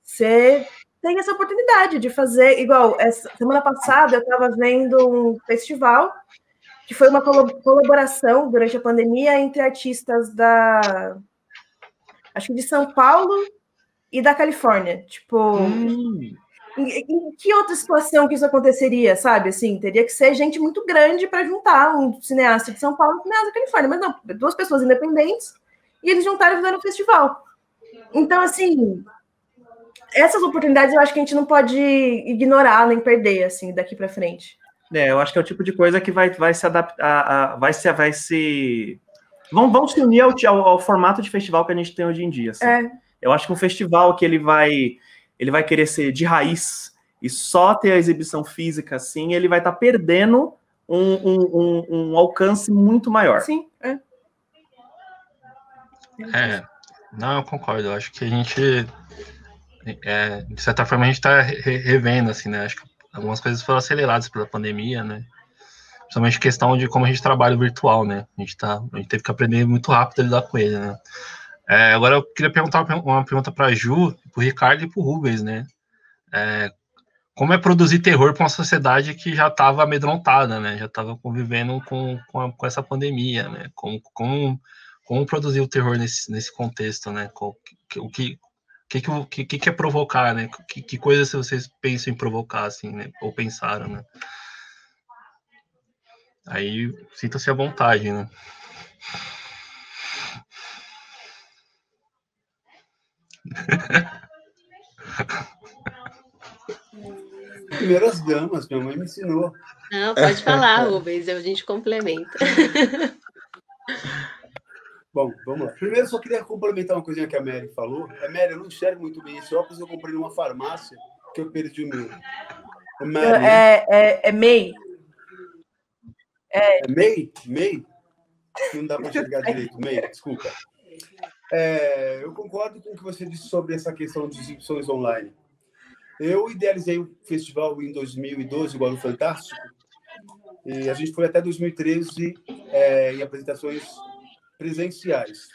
você tem essa oportunidade de fazer, igual, semana passada eu estava vendo um festival que foi uma colaboração durante a pandemia entre artistas acho que de São Paulo e da Califórnia. Tipo, em que outra situação que isso aconteceria, sabe? Assim, teria que ser gente muito grande para juntar um cineasta de São Paulo e um cineasta da Califórnia. Mas não, 2 pessoas independentes e eles juntaram e fizeram um festival. Então, assim, essas oportunidades eu acho que a gente não pode ignorar nem perder, assim, daqui para frente. Eu acho que é o tipo de coisa que vai se adaptar, vão se unir ao formato de festival que a gente tem hoje em dia. Assim. Eu acho que um festival que ele vai querer ser de raiz e só ter a exibição física, assim, ele vai estar perdendo um alcance muito maior. Sim, Não, eu concordo. Eu acho que a gente, de certa forma, a gente está revendo, assim, né? Acho que algumas coisas foram aceleradas pela pandemia, né? Principalmente questão de como a gente trabalha virtual, né? A gente teve que aprender muito rápido a lidar com ele, né? Agora eu queria perguntar uma pergunta para a Ju, para o Ricardo e para o Rubens, né? Como é produzir terror para uma sociedade que já estava amedrontada, né? Já estava convivendo com essa pandemia, né? Como produzir o terror nesse contexto, né? O que é provocar, né? Que coisas vocês pensam em provocar, assim, né? Ou pensaram, né? Aí, sinta-se à vontade, né? Primeiras damas, minha mãe me ensinou. Não, pode falar, Rubens, a gente complementa. Bom, vamos lá. Primeiro, eu só queria complementar uma coisinha que a Mary falou. Mary, eu não enxergo muito bem esse óculos, eu comprei numa farmácia que eu perdi o meu. É MEI. É MEI? MEI? Não dá para enxergar direito. MEI, desculpa. Eu concordo com o que você disse sobre essa questão de exibições online. Eu idealizei o festival em 2012, igual no Fantástico, e a gente foi até 2013 em apresentações presenciais.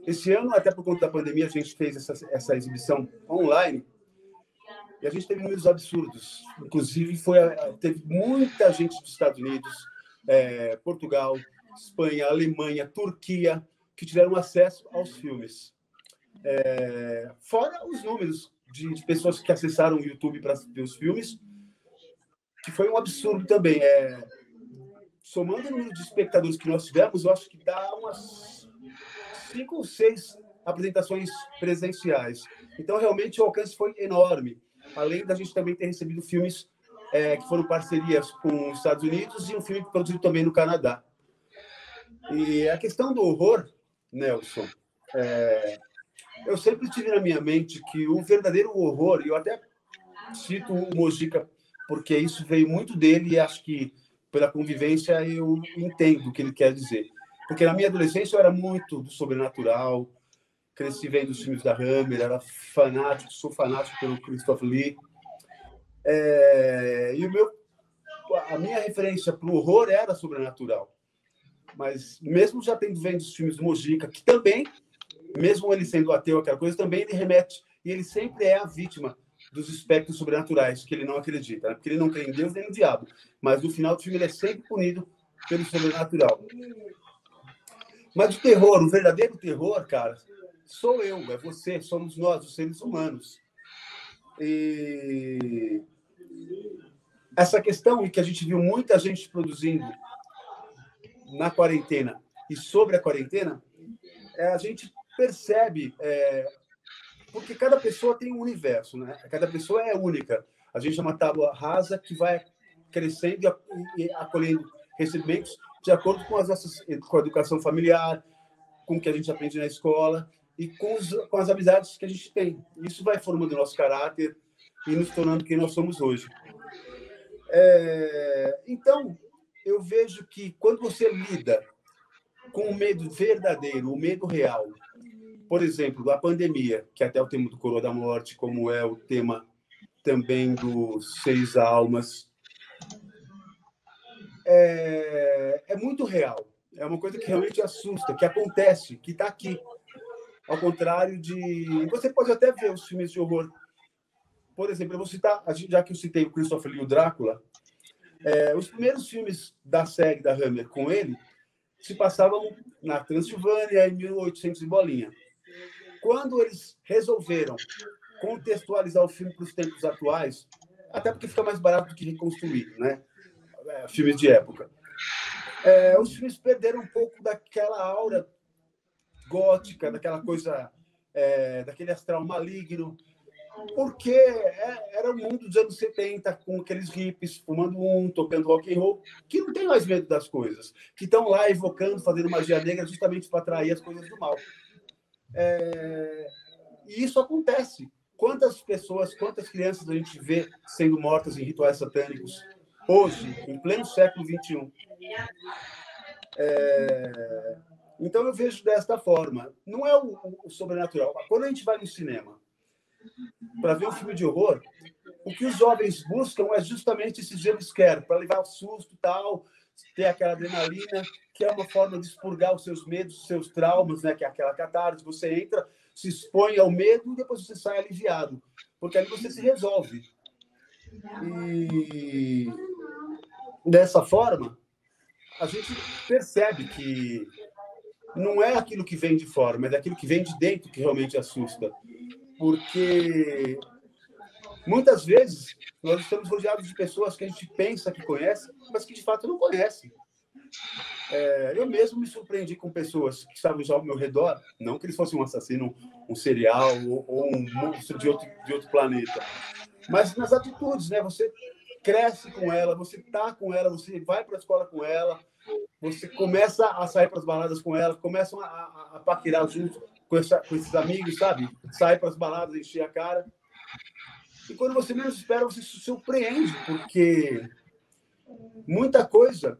Esse ano, até por conta da pandemia, a gente fez essa exibição online e a gente teve números absurdos. Inclusive, teve muita gente dos Estados Unidos, Portugal, Espanha, Alemanha, Turquia, que tiveram acesso aos filmes. Fora os números de pessoas que acessaram o YouTube para ver os filmes, que foi um absurdo também. Somando o número de espectadores que nós tivemos, eu acho que dá umas 5 ou 6 apresentações presenciais. Então, realmente, o alcance foi enorme. Além da gente também ter recebido filmes que foram parcerias com os Estados Unidos e um filme produzido também no Canadá. E a questão do horror, Nelson, eu sempre tive na minha mente que o verdadeiro horror, e eu até cito o Mojica, porque isso veio muito dele e acho que, pela convivência, eu entendo o que ele quer dizer. Porque na minha adolescência eu era muito do sobrenatural, cresci vendo os filmes da Hammer, sou fanático pelo Christopher Lee. E a minha referência para o horror era sobrenatural. Mas mesmo já tendo vendo os filmes do Mojica, que também, mesmo ele sendo ateu, aquela coisa, também ele remete, e ele sempre é a vítima dos espectros sobrenaturais, que ele não acredita, né? Porque ele não crê em Deus nem no diabo. Mas no final do filme ele é sempre punido pelo sobrenatural. Mas o terror, o verdadeiro terror, cara, sou eu, é você, somos nós, os seres humanos. E essa questão que a gente viu muita gente produzindo na quarentena e sobre a quarentena, a gente percebe, porque cada pessoa tem um universo, né? Cada pessoa é única. A gente é uma tábua rasa que vai crescendo e acolhendo recebimentos de acordo com com a educação familiar, com o que a gente aprende na escola e com as amizades que a gente tem. Isso vai formando o nosso caráter e nos tornando quem nós somos hoje. Então, eu vejo que quando você lida com o medo verdadeiro, o medo real, por exemplo, a pandemia, que é até o tema do Coroa da Morte, como é o tema também dos 6 almas, é muito real. É uma coisa que realmente assusta, que acontece, que está aqui. Ao contrário de... Você pode até ver os filmes de horror. Por exemplo, eu vou citar, já que eu citei o Christopher Lee, o Drácula, os primeiros filmes da série da Hammer com ele se passavam na Transilvânia, em 1800 e bolinha. Quando eles resolveram contextualizar o filme para os tempos atuais, até porque fica mais barato do que reconstruir, né? Filmes de época. Os filmes perderam um pouco daquela aura gótica, daquela coisa, daquele astral maligno, porque era o mundo dos anos 70, com aqueles hippies fumando tocando rock and roll, que não tem mais medo das coisas, que estão lá evocando, fazendo magia negra justamente para atrair as coisas do mal. E isso acontece. Quantas pessoas, quantas crianças a gente vê sendo mortas em rituais satânicos hoje, em pleno século XXI? Então eu vejo desta forma. Não é o sobrenatural. Quando a gente vai no cinema para ver um filme de horror, o que os jovens buscam é justamente esse jumpscare, para levar o susto e tal, ter aquela adrenalina, que é uma forma de expurgar os seus medos, os seus traumas, né? Que é aquela catarse. Você entra, se expõe ao medo e depois você sai aliviado, porque ali você se resolve. E dessa forma, a gente percebe que não é aquilo que vem de fora, mas é aquilo que vem de dentro que realmente assusta. Porque muitas vezes nós estamos rodeados de pessoas que a gente pensa que conhece, mas que de fato não conhece. Eu mesmo me surpreendi com pessoas que estavam já ao meu redor, não que eles fossem um assassino, um serial ou um monstro de outro planeta, mas nas atitudes, né? Você cresce com ela, você tá com ela, você vai para a escola com ela, você começa a sair para as baladas com ela, começam a paquerar junto com esses amigos, sabe? Sai para as baladas, encher a cara. E quando você menos espera, você se surpreende, porque muita coisa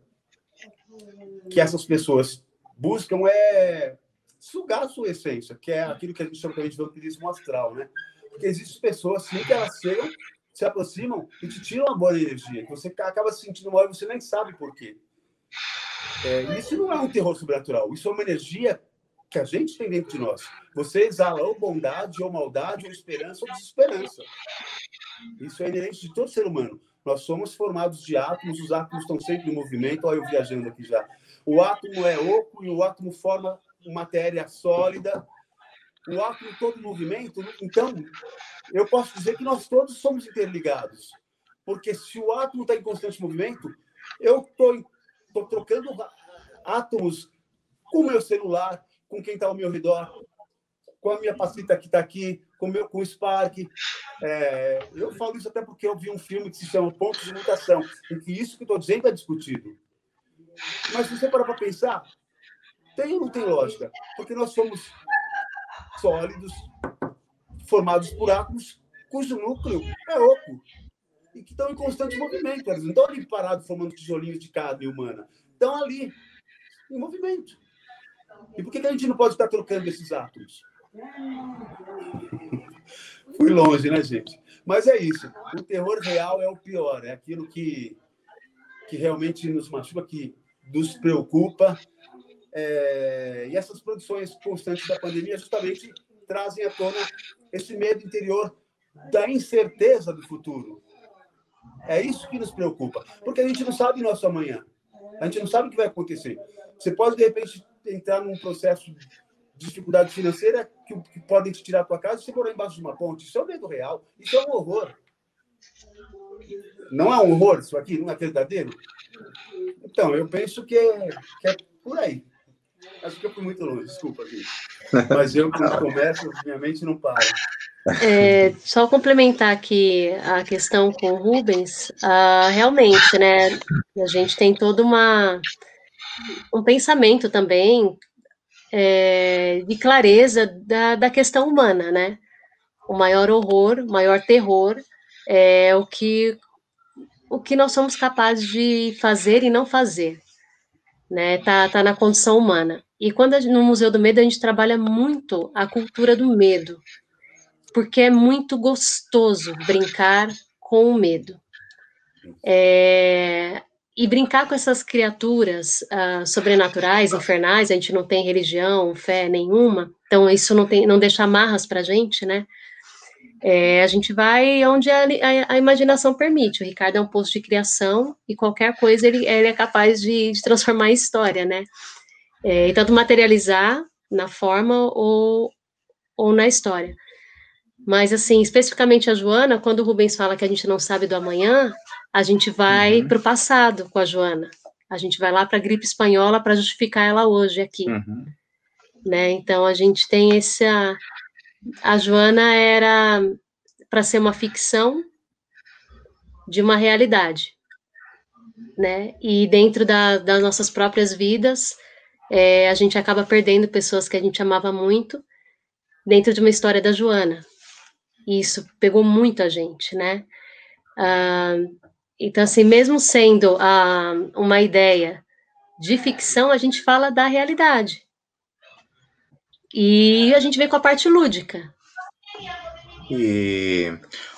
que essas pessoas buscam é sugar a sua essência, que é aquilo que a gente chama de vampirismo astral, né? Porque existem pessoas, assim, que elas chegam, se aproximam e te tiram uma boa energia, que você acaba se sentindo mal e você nem sabe por quê. Isso não é um terror sobrenatural, isso é uma energia que a gente tem dentro de nós. Você exala ou bondade, ou maldade, ou esperança, ou desesperança. Isso é inerente de todo ser humano. Nós somos formados de átomos, os átomos estão sempre em movimento. Olha eu viajando aqui já. O átomo é oco e o átomo forma matéria sólida. O átomo todo em movimento. Então, eu posso dizer que nós todos somos interligados. Porque se o átomo está em constante movimento, eu estou trocando átomos com o meu celular, com quem está ao meu redor, com a minha pacita que está aqui, com o Spark. Eu falo isso até porque eu vi um filme que se chama Pontos de Mutação, em que isso que estou dizendo é discutido. Mas se você parar para pensar, tem ou não tem lógica? Porque nós somos sólidos, formados por átomos, cujo núcleo é oco, e que estão em constante movimento. Eles não estão ali parados formando tijolinhos de carne humana. Estão ali, em movimento. E por que a gente não pode estar trocando esses átomos? Fui longe, né, gente? Mas é isso. O terror real é o pior. É aquilo que realmente nos machuca, que nos preocupa. E essas produções constantes da pandemia justamente trazem à tona esse medo interior da incerteza do futuro. É isso que nos preocupa. Porque a gente não sabe o nosso amanhã. A gente não sabe o que vai acontecer. Você pode, de repente, entrar num processo de dificuldade financeira que podem te tirar da tua casa e você morar embaixo de uma ponte. Isso é um medo real. Isso é um horror. Não é um horror isso aqui? Não é verdadeiro? Então, eu penso que é por aí. Acho que eu fui muito longe. Desculpa, gente. Mas eu, quando começo, minha mente não para. Só complementar aqui a questão com o Rubens, realmente, né, a gente tem todo um pensamento também de clareza da questão humana, né? O maior horror, o maior terror é o que nós somos capazes de fazer e não fazer, né? Tá na condição humana. E quando no Museu do Medo a gente trabalha muito a cultura do medo, porque é muito gostoso brincar com o medo. e brincar com essas criaturas sobrenaturais, infernais, a gente não tem religião, fé nenhuma, então isso não deixa amarras para a gente, né? A gente vai onde a imaginação permite. O Ricardo é um poço de criação e qualquer coisa ele é capaz de transformar em história, né? E tanto materializar na forma ou na história. Mas, assim, especificamente a Joana, quando o Rubens fala que a gente não sabe do amanhã, a gente vai para o passado com a Joana. A gente vai lá para a gripe espanhola para justificar ela hoje aqui. Né? Então, a gente tem a Joana era para ser uma ficção de uma realidade, né? E dentro das nossas próprias vidas, a gente acaba perdendo pessoas que a gente amava muito dentro de uma história da Joana. E isso pegou muito a gente, né? Então, assim, mesmo sendo uma ideia de ficção, a gente fala da realidade. E a gente vem com a parte lúdica. E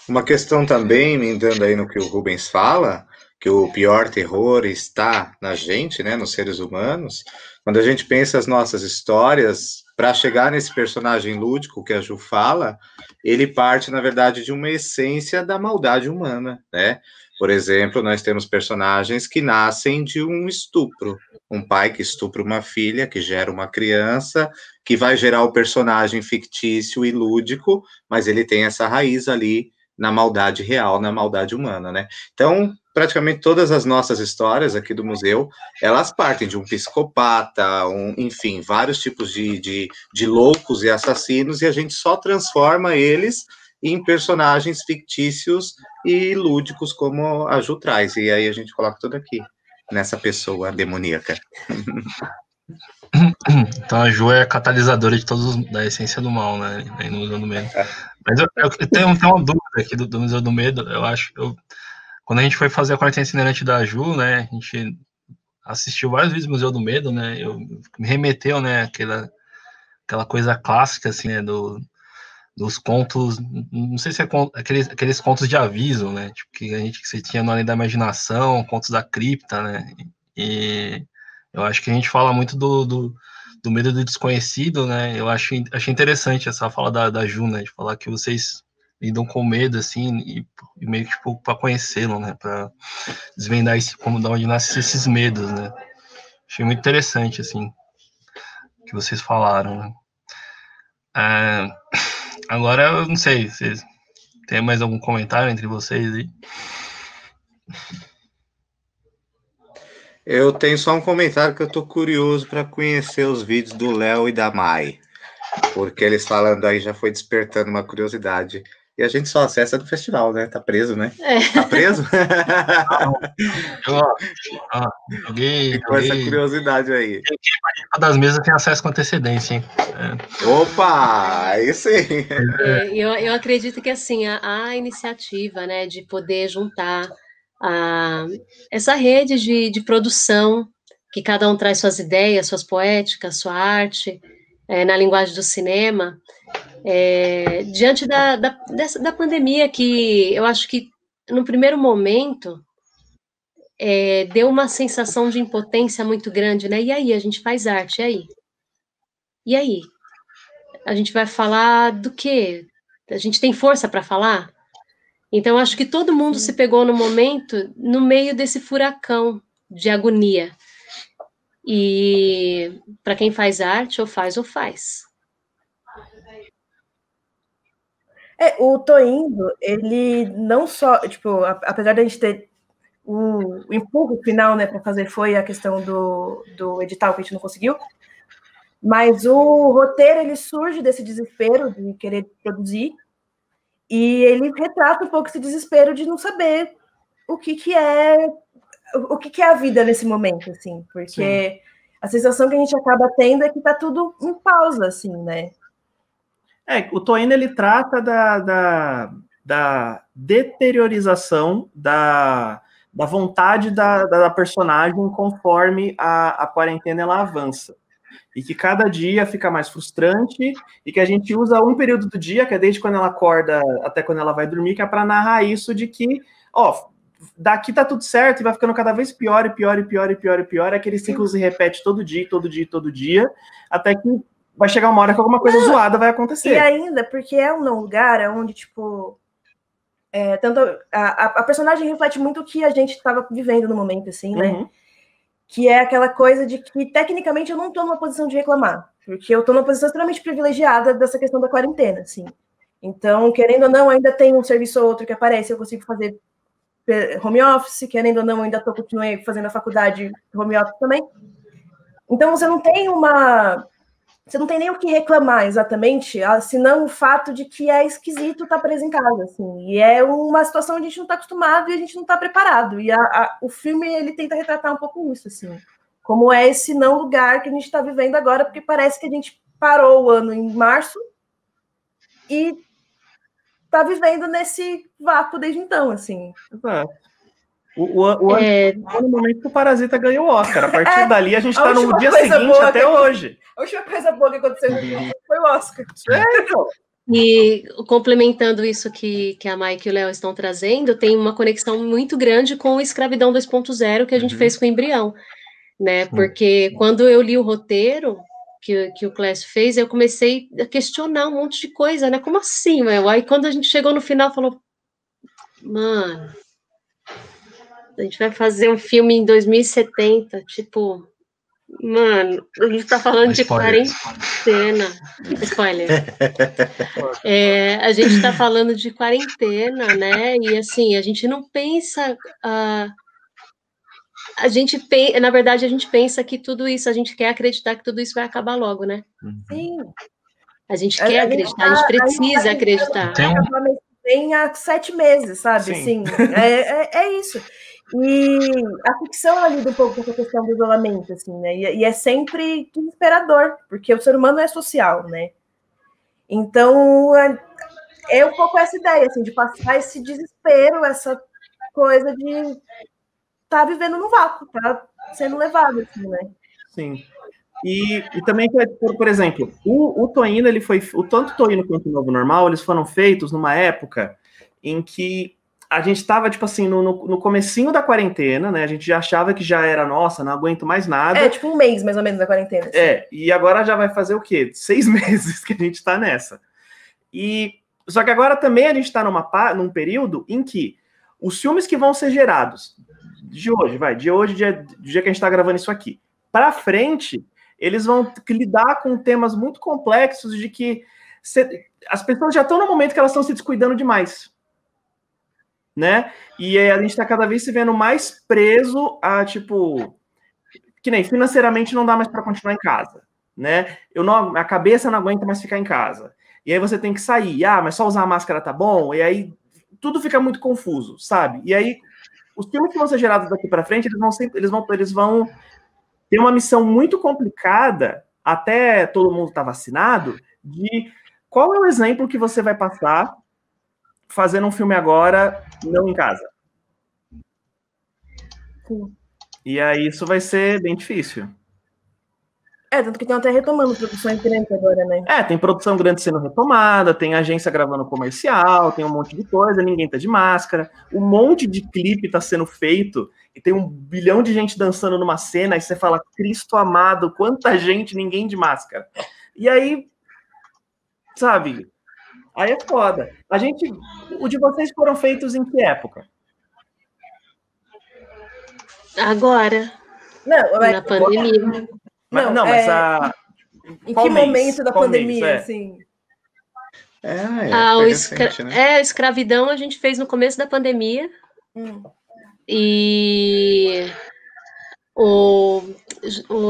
uma questão também, emendando aí no que o Rubens fala, que o pior terror está na gente, né, nos seres humanos. Quando a gente pensa as nossas histórias, para chegar nesse personagem lúdico que a Ju fala, ele parte, na verdade, de uma essência da maldade humana, né? Por exemplo, nós temos personagens que nascem de um estupro. Um pai que estupra uma filha, que gera uma criança, que vai gerar o personagem fictício e lúdico, mas ele tem essa raiz ali na maldade real, na maldade humana, né? Então, praticamente todas as nossas histórias aqui do museu, elas partem de um psicopata, enfim, vários tipos de loucos e assassinos, e a gente só transforma eles em personagens fictícios e lúdicos, como a Ju traz, e aí a gente coloca tudo aqui, nessa pessoa demoníaca. Então a Ju é catalisadora de da essência do mal, né? Aí no Museu do Medo. Mas eu tenho uma dúvida aqui do Museu do Medo. Eu acho que quando a gente foi fazer a quarentena itinerante da Ju, né? A gente assistiu vários vídeos do Museu do Medo, né? Me remeteu, né? Aquela coisa clássica, assim, né? Dos contos, não sei se é aqueles contos de aviso, né? Tipo, que você tinha no Além da Imaginação, contos da cripta, né? E eu acho que a gente fala muito do medo do desconhecido, né? Achei interessante essa fala da Ju, né? De falar que vocês lidam com medo, assim, e meio que, tipo, para conhecê-lo, né? Para desvendar como de onde nascem esses medos, né? Achei muito interessante, assim, que vocês falaram, né? Agora, eu não sei, vocês tem mais algum comentário entre vocês aí? Eu tenho só um comentário que eu tô curioso para conhecer os vídeos do Léo e da Mai, porque eles falando aí já foi despertando uma curiosidade. E a gente só acessa do festival, né? Tá preso, né? Tá preso? Ficou essa curiosidade aí. Quem participa das mesas tem acesso com antecedência, hein? Opa! Aí sim! Eu acredito que, assim, a iniciativa, né, de poder juntar essa rede de produção, que cada um traz suas ideias, suas poéticas, sua arte, na linguagem do cinema, diante da pandemia, que eu acho que, no primeiro momento, deu uma sensação de impotência muito grande, né? E aí, a gente faz arte, e aí? E aí? A gente vai falar do quê? A gente tem força para falar? Então, acho que todo mundo se pegou no momento, no meio desse furacão de agonia. E para quem faz arte, ou faz. O Tô Indo, ele não só, tipo, apesar de a gente ter o empurro final, né, para fazer, foi a questão do edital que a gente não conseguiu, mas o roteiro, ele surge desse desespero de querer produzir, e ele retrata um pouco esse desespero de não saber o que é a vida nesse momento, assim, porque sim, a sensação que a gente acaba tendo é que tá tudo em pausa, assim, né? O Tô Indo, ele trata da deteriorização da vontade da personagem conforme a quarentena ela avança. E que cada dia fica mais frustrante, e que a gente usa um período do dia, que é desde quando ela acorda até quando ela vai dormir, que é para narrar isso de que, daqui tá tudo certo e vai ficando cada vez pior, e pior, e pior, e pior, e pior. Aquele ciclo se repete todo dia, todo dia, todo dia, até que vai chegar uma hora que alguma coisa zoada vai acontecer. E ainda, porque é um lugar onde, tipo, tanto a personagem reflete muito o que a gente estava vivendo no momento, assim, né? Uhum. Que é aquela coisa de que, tecnicamente, eu não estou numa posição de reclamar, porque eu estou numa posição extremamente privilegiada dessa questão da quarentena, assim. Então, querendo ou não, ainda tem um serviço ou outro que aparece, eu consigo fazer home office, querendo ou não, ainda continuei fazendo a faculdade home office também. Então, você não tem nem o que reclamar exatamente, senão o fato de que é esquisito estar preso em casa, assim, e é uma situação onde a gente não está acostumado e a gente não está preparado, e o filme, ele tenta retratar um pouco isso, assim, como é esse não lugar que a gente está vivendo agora, porque parece que a gente parou o ano em março e está vivendo nesse vácuo desde então, assim. Exato. No momento que o Parasita ganhou o Oscar. A partir dali, a gente está no dia seguinte até hoje. A última coisa boa que aconteceu foi o Oscar. E complementando isso que a Mike e o Léo estão trazendo, tem uma conexão muito grande com o Escravidão 2.0 que a gente fez com o Embrião, né? Porque quando eu li o roteiro que o Clécio fez, eu comecei a questionar um monte de coisa, né? Como assim, meu? Aí quando a gente chegou no final, falou, mano, a gente vai fazer um filme em 2070, tipo, mano, a gente tá falando de quarentena. Spoiler. A gente tá falando de quarentena, né? E assim, a gente não pensa. Na verdade, a gente pensa que tudo isso, a gente quer acreditar que tudo isso vai acabar logo, né? Sim. A gente quer acreditar, a gente precisa acreditar. Tem há 7 meses, sabe? Sim. É isso. E a ficção lida um pouco com essa questão do isolamento, assim, né? E é sempre desesperador, porque o ser humano é social, né? Então, é um pouco essa ideia, assim, de passar esse desespero, essa coisa de estar vivendo no vácuo, tá sendo levado, assim, né? Sim. E também, por exemplo, o Toino, tanto o Toino quanto o Novo Normal, eles foram feitos numa época em que a gente estava, tipo assim, no comecinho da quarentena, né? A gente já achava que já era, nossa, não aguento mais nada. Tipo um mês, mais ou menos, da quarentena. Assim. E agora já vai fazer o quê? 6 meses que a gente tá nessa. Só que agora também a gente tá num período em que os filmes que vão ser gerados, de hoje, dia que a gente tá gravando isso aqui, pra frente, eles vão lidar com temas muito complexos de que as pessoas já estão no momento que elas estão se descuidando demais. Né? E a gente está cada vez se vendo mais preso a, tipo, que nem financeiramente não dá mais para continuar em casa, né? A cabeça não aguenta mais ficar em casa. E aí você tem que sair. Mas só usar a máscara tá bom? E aí tudo fica muito confuso, sabe? E aí os filmes que vão ser gerados daqui para frente, eles vão ter uma missão muito complicada, até todo mundo tá vacinado, de qual é o exemplo que você vai passar fazendo um filme agora, não em casa. Sim. E aí isso vai ser bem difícil. Tanto que estão até retomando produções grandes agora, né? Tem produção grande sendo retomada, tem agência gravando comercial, tem um monte de coisa, ninguém tá de máscara, um monte de clipe tá sendo feito, e tem 1 bilhão de gente dançando numa cena, e você fala, Cristo amado, quanta gente, ninguém de máscara. E aí, sabe... Aí é foda. O de vocês foram feitos em que época? Agora. Na pandemia. Mas em que momento da pandemia, assim? A escravidão a gente fez no começo da pandemia. E o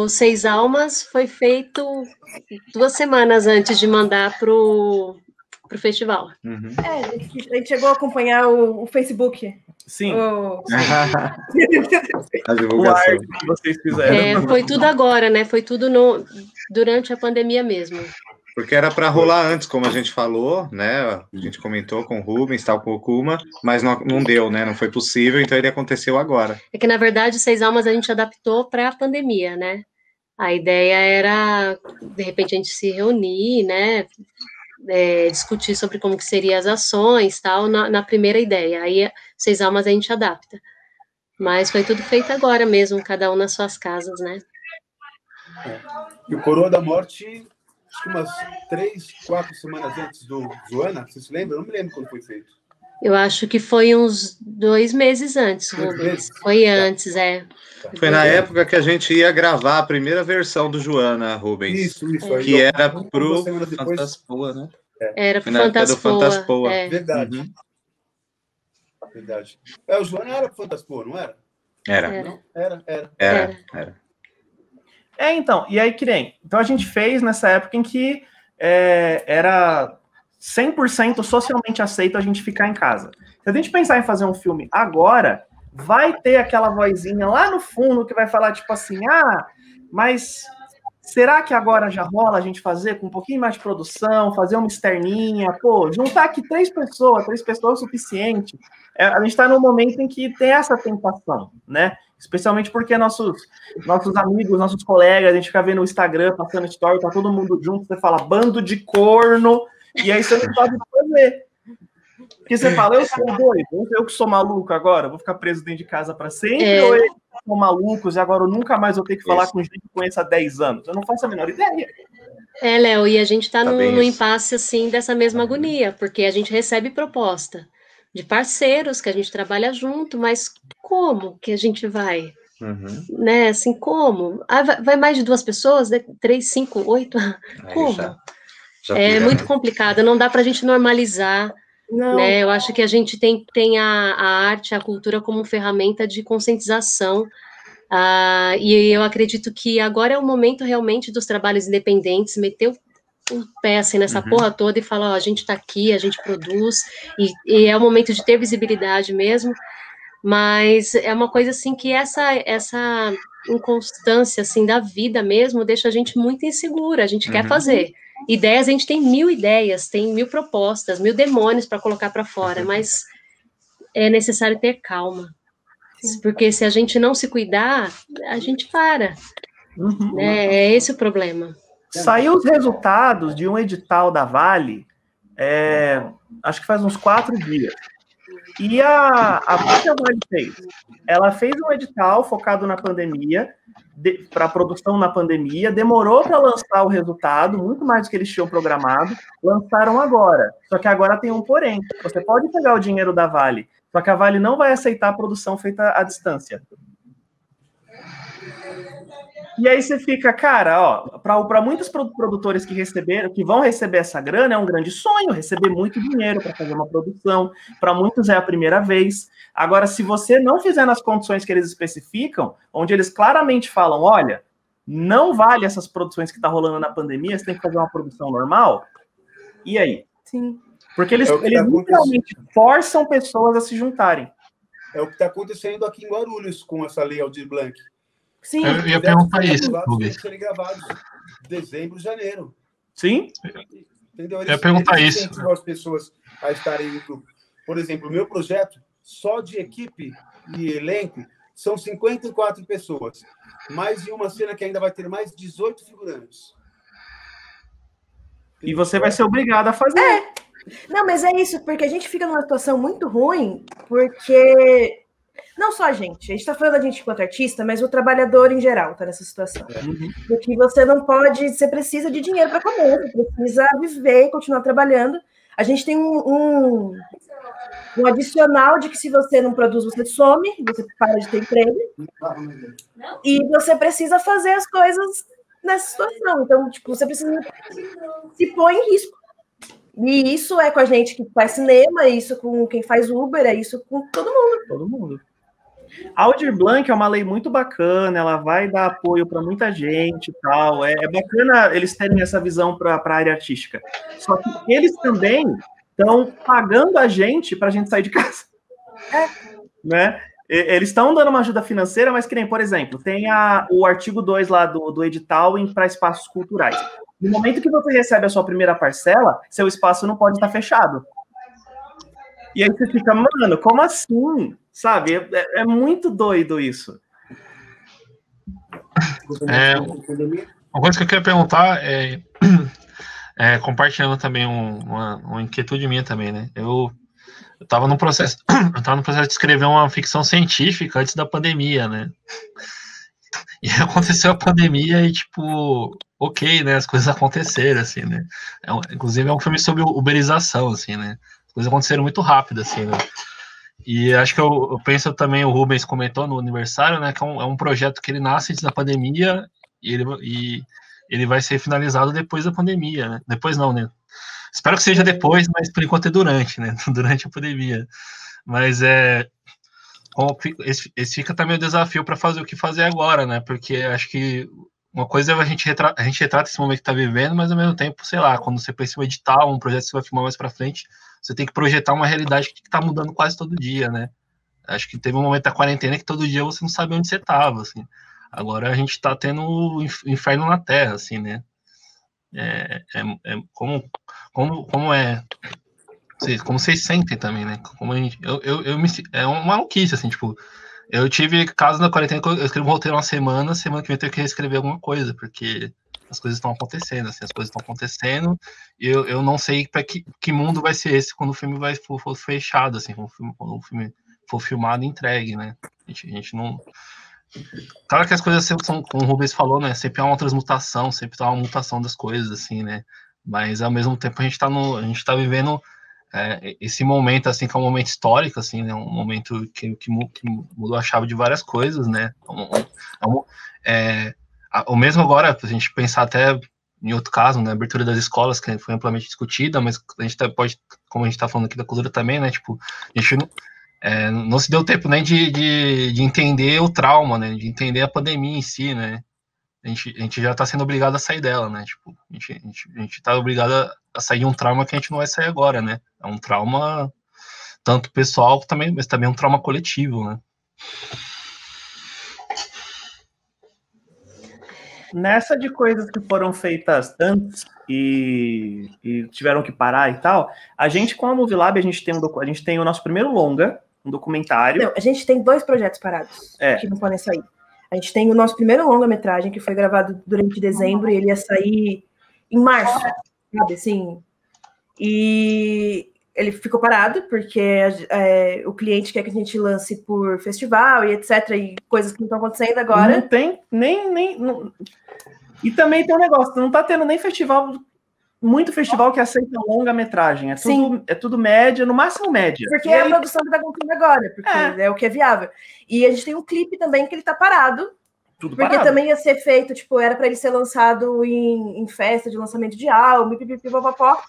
6 Almas foi feito 2 semanas antes de mandar pro festival. A gente chegou a acompanhar o Facebook. Sim. A divulgação que vocês fizeram. Foi tudo agora, né? Foi tudo durante a pandemia mesmo. Porque era para rolar antes, como a gente falou, né? A gente comentou com o Rubens, tal, com o Kuma, mas não deu, né? Não foi possível, então ele aconteceu agora. É que, na verdade, 6 Almas a gente adaptou para a pandemia, né? A ideia era, de repente, a gente se reunir, né? discutir sobre como que seriam as ações, tal, na primeira ideia. Aí, 6 Almas a gente adapta. Mas foi tudo feito agora mesmo, cada um nas suas casas, né? E o Coroa da Morte, acho que umas 3, 4 semanas antes do Joana, você se lembra? Eu não me lembro quando foi feito. Eu acho que foi uns 2 meses antes, Rubens. Foi antes, Foi na época que a gente ia gravar a primeira versão do Joana, Rubens. Isso. Que era pro Fantaspoa, né? Era pro Fantaspoa. Verdade. Verdade. O Joana era pro Fantaspoa, não era? Era. Não? Era. Então, e aí que nem... Então a gente fez nessa época em que era 100% socialmente aceito a gente ficar em casa. Se a gente pensar em fazer um filme agora, vai ter aquela vozinha lá no fundo que vai falar tipo assim, mas será que agora já rola a gente fazer com um pouquinho mais de produção, fazer uma externinha, juntar aqui 3 pessoas é o suficiente. A gente está num momento em que tem essa tentação, né? Especialmente porque nossos amigos, nossos colegas, a gente fica vendo no Instagram, passando story, tá todo mundo junto, você fala, bando de corno, e aí você não sabe o que fazer. Porque você fala, eu sou doido, eu que sou maluco agora, vou ficar preso dentro de casa para sempre, ou eles são malucos e agora eu nunca mais vou ter que falar com gente que conheço há 10 anos? Eu não faço a menor ideia. Léo, e a gente tá num impasse, assim, dessa mesma agonia, porque a gente recebe proposta de parceiros que a gente trabalha junto, mas como que a gente vai? Né, assim, como? Vai mais de 2 pessoas? 3, 5, 8? Como? Já é muito complicado, não dá para a gente normalizar, né? Eu acho que a gente tem a arte, a cultura como ferramenta de conscientização, e eu acredito que agora é o momento realmente dos trabalhos independentes, meter o pé assim, nessa porra toda e falar, a gente está aqui, a gente produz, e é o momento de ter visibilidade mesmo, mas é uma coisa assim que essa inconstância assim da vida mesmo deixa a gente muito insegura, a gente quer fazer. Ideias, a gente tem 1000 ideias, tem 1000 propostas, 1000 demônios para colocar para fora, mas é necessário ter calma, porque se a gente não se cuidar, a gente para, né? É esse o problema. Saiu os resultados de um edital da Vale, acho que faz uns 4 dias. E a que a Vale fez? Ela fez um edital focado na pandemia, para produção na pandemia, demorou para lançar o resultado, muito mais do que eles tinham programado, lançaram agora. Só que agora tem um porém. Você pode pegar o dinheiro da Vale, só que a Vale não vai aceitar a produção feita à distância. E aí você fica, cara, para muitos produtores que vão receber essa grana, é um grande sonho receber muito dinheiro para fazer uma produção. Para muitos é a primeira vez. Agora, se você não fizer nas condições que eles especificam, onde eles claramente falam, olha, não vale essas produções que tá rolando na pandemia, você tem que fazer uma produção normal, e aí? Sim. Porque eles literalmente forçam pessoas a se juntarem. É o que está acontecendo aqui em Guarulhos com essa lei Aldir Blanc. Sim. Eu ia perguntar isso. Eles serem gravados em dezembro, janeiro. Sim. Entendeu? Eu ia perguntar isso. Incentivam as pessoas a estarem no grupo. Por exemplo, o meu projeto, só de equipe e elenco, são 54 pessoas. Mais em uma cena que ainda vai ter mais 18 figurantes. E você vai ser obrigado a fazer. Não, mas é isso, porque a gente fica numa situação muito ruim, porque... Não só a gente está falando da gente enquanto artista, mas o trabalhador em geral está nessa situação. Porque você não pode, você precisa de dinheiro para comer, você precisa viver e continuar trabalhando. A gente tem um adicional de que se você não produz, você some, você para de ter emprego. E você precisa fazer as coisas nessa situação. Então, tipo, você precisa se pôr em risco. E isso é com a gente que faz cinema, é isso com quem faz Uber, é isso com todo mundo. Todo mundo. A Aldir Blanc é uma lei muito bacana, ela vai dar apoio para muita gente e tal. É bacana eles terem essa visão para a área artística. Só que eles também estão pagando a gente para a gente sair de casa. Né? Eles estão dando uma ajuda financeira, mas que nem, por exemplo, tem o artigo 2 lá do edital para espaços culturais. No momento que você recebe a sua primeira parcela, seu espaço não pode estar fechado. E aí você fica, mano, como assim? Sabe? É muito doido isso. Uma coisa que eu queria perguntar é... compartilhando também uma inquietude minha também, né? Eu estava no processo de escrever uma ficção científica antes da pandemia, né? E aconteceu a pandemia e, tipo, ok, né? As coisas aconteceram, assim, né? Inclusive é um filme sobre uberização, assim, né? As coisas aconteceram muito rápido, assim, né? E acho que eu penso também, o Rubens comentou no aniversário, né? Que é um projeto que ele nasce antes da pandemia e ele vai ser finalizado depois da pandemia, né? Depois não, né? Espero que seja depois, mas por enquanto é durante, né? Durante a pandemia. Mas esse fica também o desafio para fazer o que fazer agora, né? Porque acho que uma coisa é a gente retrata esse momento que está vivendo, mas ao mesmo tempo, sei lá, quando você pensa em um edital, um projeto que você vai filmar mais para frente, você tem que projetar uma realidade que está mudando quase todo dia, né? Acho que teve um momento da quarentena que todo dia você não sabe onde você estava, assim. Agora a gente está tendo o inferno na Terra, assim, né? Como vocês sentem também, né? Como a gente, é uma maluquice, assim, tipo, eu tive casos na quarentena que eu escrevo um roteiro uma semana que vem eu tenho que reescrever alguma coisa, porque as coisas estão acontecendo, assim, e eu não sei para que mundo vai ser esse quando o filme for fechado, assim, quando o filme for filmado e entregue, né? A gente não... Claro que as coisas sempre são, como o Rubens falou, né? Sempre há uma transmutação, sempre há uma mutação das coisas, assim, né? Mas ao mesmo tempo a gente tá vivendo esse momento, assim, que é um momento histórico, assim, né? Um momento que mudou a chave de várias coisas, né? O mesmo agora, a gente pensar até em outro caso, né? A abertura das escolas, que foi amplamente discutida, mas a gente pode, como a gente está falando aqui da cultura também, né? Tipo, a gente não se deu tempo nem de entender o trauma, né? De entender a pandemia em si, né? A gente já está sendo obrigado a sair dela, né? Tipo, a gente tá obrigado a sair de um trauma que a gente não vai sair agora, né? É um trauma tanto pessoal também, mas também um trauma coletivo, né? Nessa de coisas que foram feitas antes e tiveram que parar e tal, a gente, com a Movilab, a gente tem o nosso primeiro longa, um documentário. Não, a gente tem 2 projetos parados que não podem sair. A gente tem o nosso primeiro longa-metragem, que foi gravado durante dezembro, e ele ia sair em março, sabe, assim. E ele ficou parado, porque o cliente quer que a gente lance por festival e etc, e coisas que não estão acontecendo agora. Não tem não... E também tem um negócio, não tá tendo nem muito festival que aceita longa-metragem, é tudo média, no máximo média. Porque é a produção que tá acontecendo agora, porque é o que é viável. E a gente tem um clipe também que ele tá parado, porque parado. Também ia ser feito, tipo, era para ele ser lançado em festa de lançamento de álbum, pipipipopopó,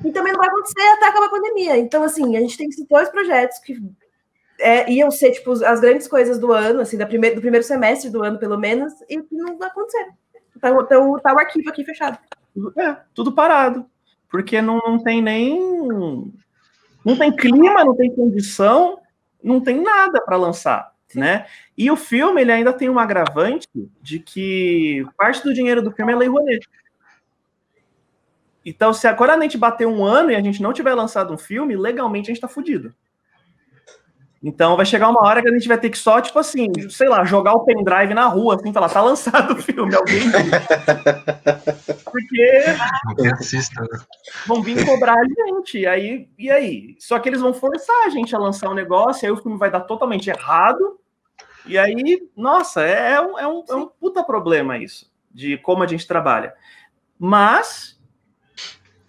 e também não vai acontecer até acabar a pandemia. Então, assim, a gente tem esses 2 projetos que iam ser, tipo, as grandes coisas do ano, assim, do primeiro semestre do ano, pelo menos, e que não aconteceram. Então, tá o arquivo aqui fechado. Tudo parado. Porque não tem nem... Não tem clima, não tem condição, não tem nada para lançar, né? E o filme, ele ainda tem um agravante de que parte do dinheiro do filme é Lei Rouanet. Então, se agora a gente bater 1 ano e a gente não tiver lançado um filme, legalmente a gente tá fudido. Então vai chegar uma hora que a gente vai ter que só, tipo assim, sei lá, jogar o pendrive na rua, assim, falar, tá lançado o filme, alguém porque vão vir cobrar a gente, e aí? Só que eles vão forçar a gente a lançar um negócio, aí o filme vai dar totalmente errado, e aí, nossa, é um puta problema isso, de como a gente trabalha. Mas...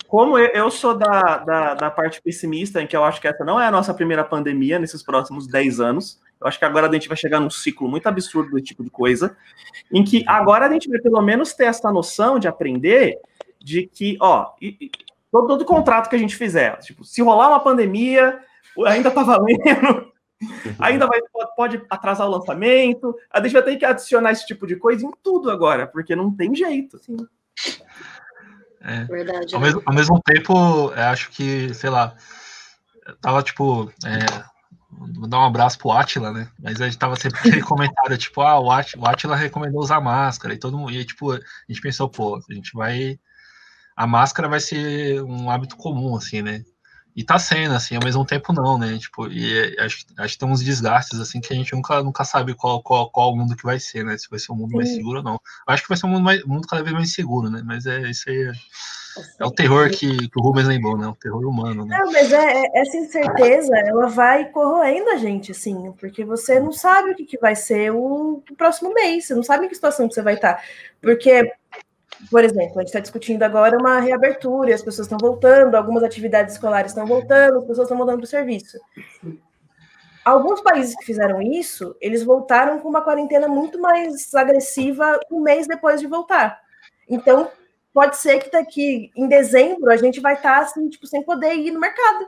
Como eu sou da parte pessimista, em que eu acho que essa não é a nossa primeira pandemia nesses próximos 10 anos, eu acho que agora a gente vai chegar num ciclo muito absurdo desse tipo de coisa, em que agora a gente vai pelo menos ter essa noção de aprender de que, todo contrato que a gente fizer, tipo, se rolar uma pandemia, ainda tá valendo, ainda pode atrasar o lançamento, a gente vai ter que adicionar esse tipo de coisa em tudo agora, porque não tem jeito, assim. Verdade. Ao mesmo tempo, eu acho que, sei lá, tava tipo, vou dar um abraço pro Átila, né? Mas a gente tava sempre aquele comentário, tipo, o Átila recomendou usar máscara e todo mundo, e tipo, a gente pensou, pô, a máscara vai ser um hábito comum, assim, né? E tá sendo, assim, ao mesmo tempo não, né? Tipo, e acho que tem uns desgastes, assim, que a gente nunca sabe qual o mundo que vai ser, né? Se vai ser um mundo mais seguro ou não. Eu acho que vai ser um mundo cada vez mais seguro, né? Mas isso aí É o terror que o Rubens lembrou, né? O terror humano, né? Não, mas essa incerteza, ela vai corroendo a gente, assim, porque você não sabe o que vai ser o próximo mês, você não sabe em que situação que você vai estar. Porque, por exemplo, a gente está discutindo agora uma reabertura, e as pessoas estão voltando, algumas atividades escolares estão voltando, as pessoas estão voltando para o serviço. Alguns países que fizeram isso, eles voltaram com uma quarentena muito mais agressiva um mês depois de voltar. Então, pode ser que daqui em dezembro a gente vai estar assim, tipo, sem poder ir no mercado.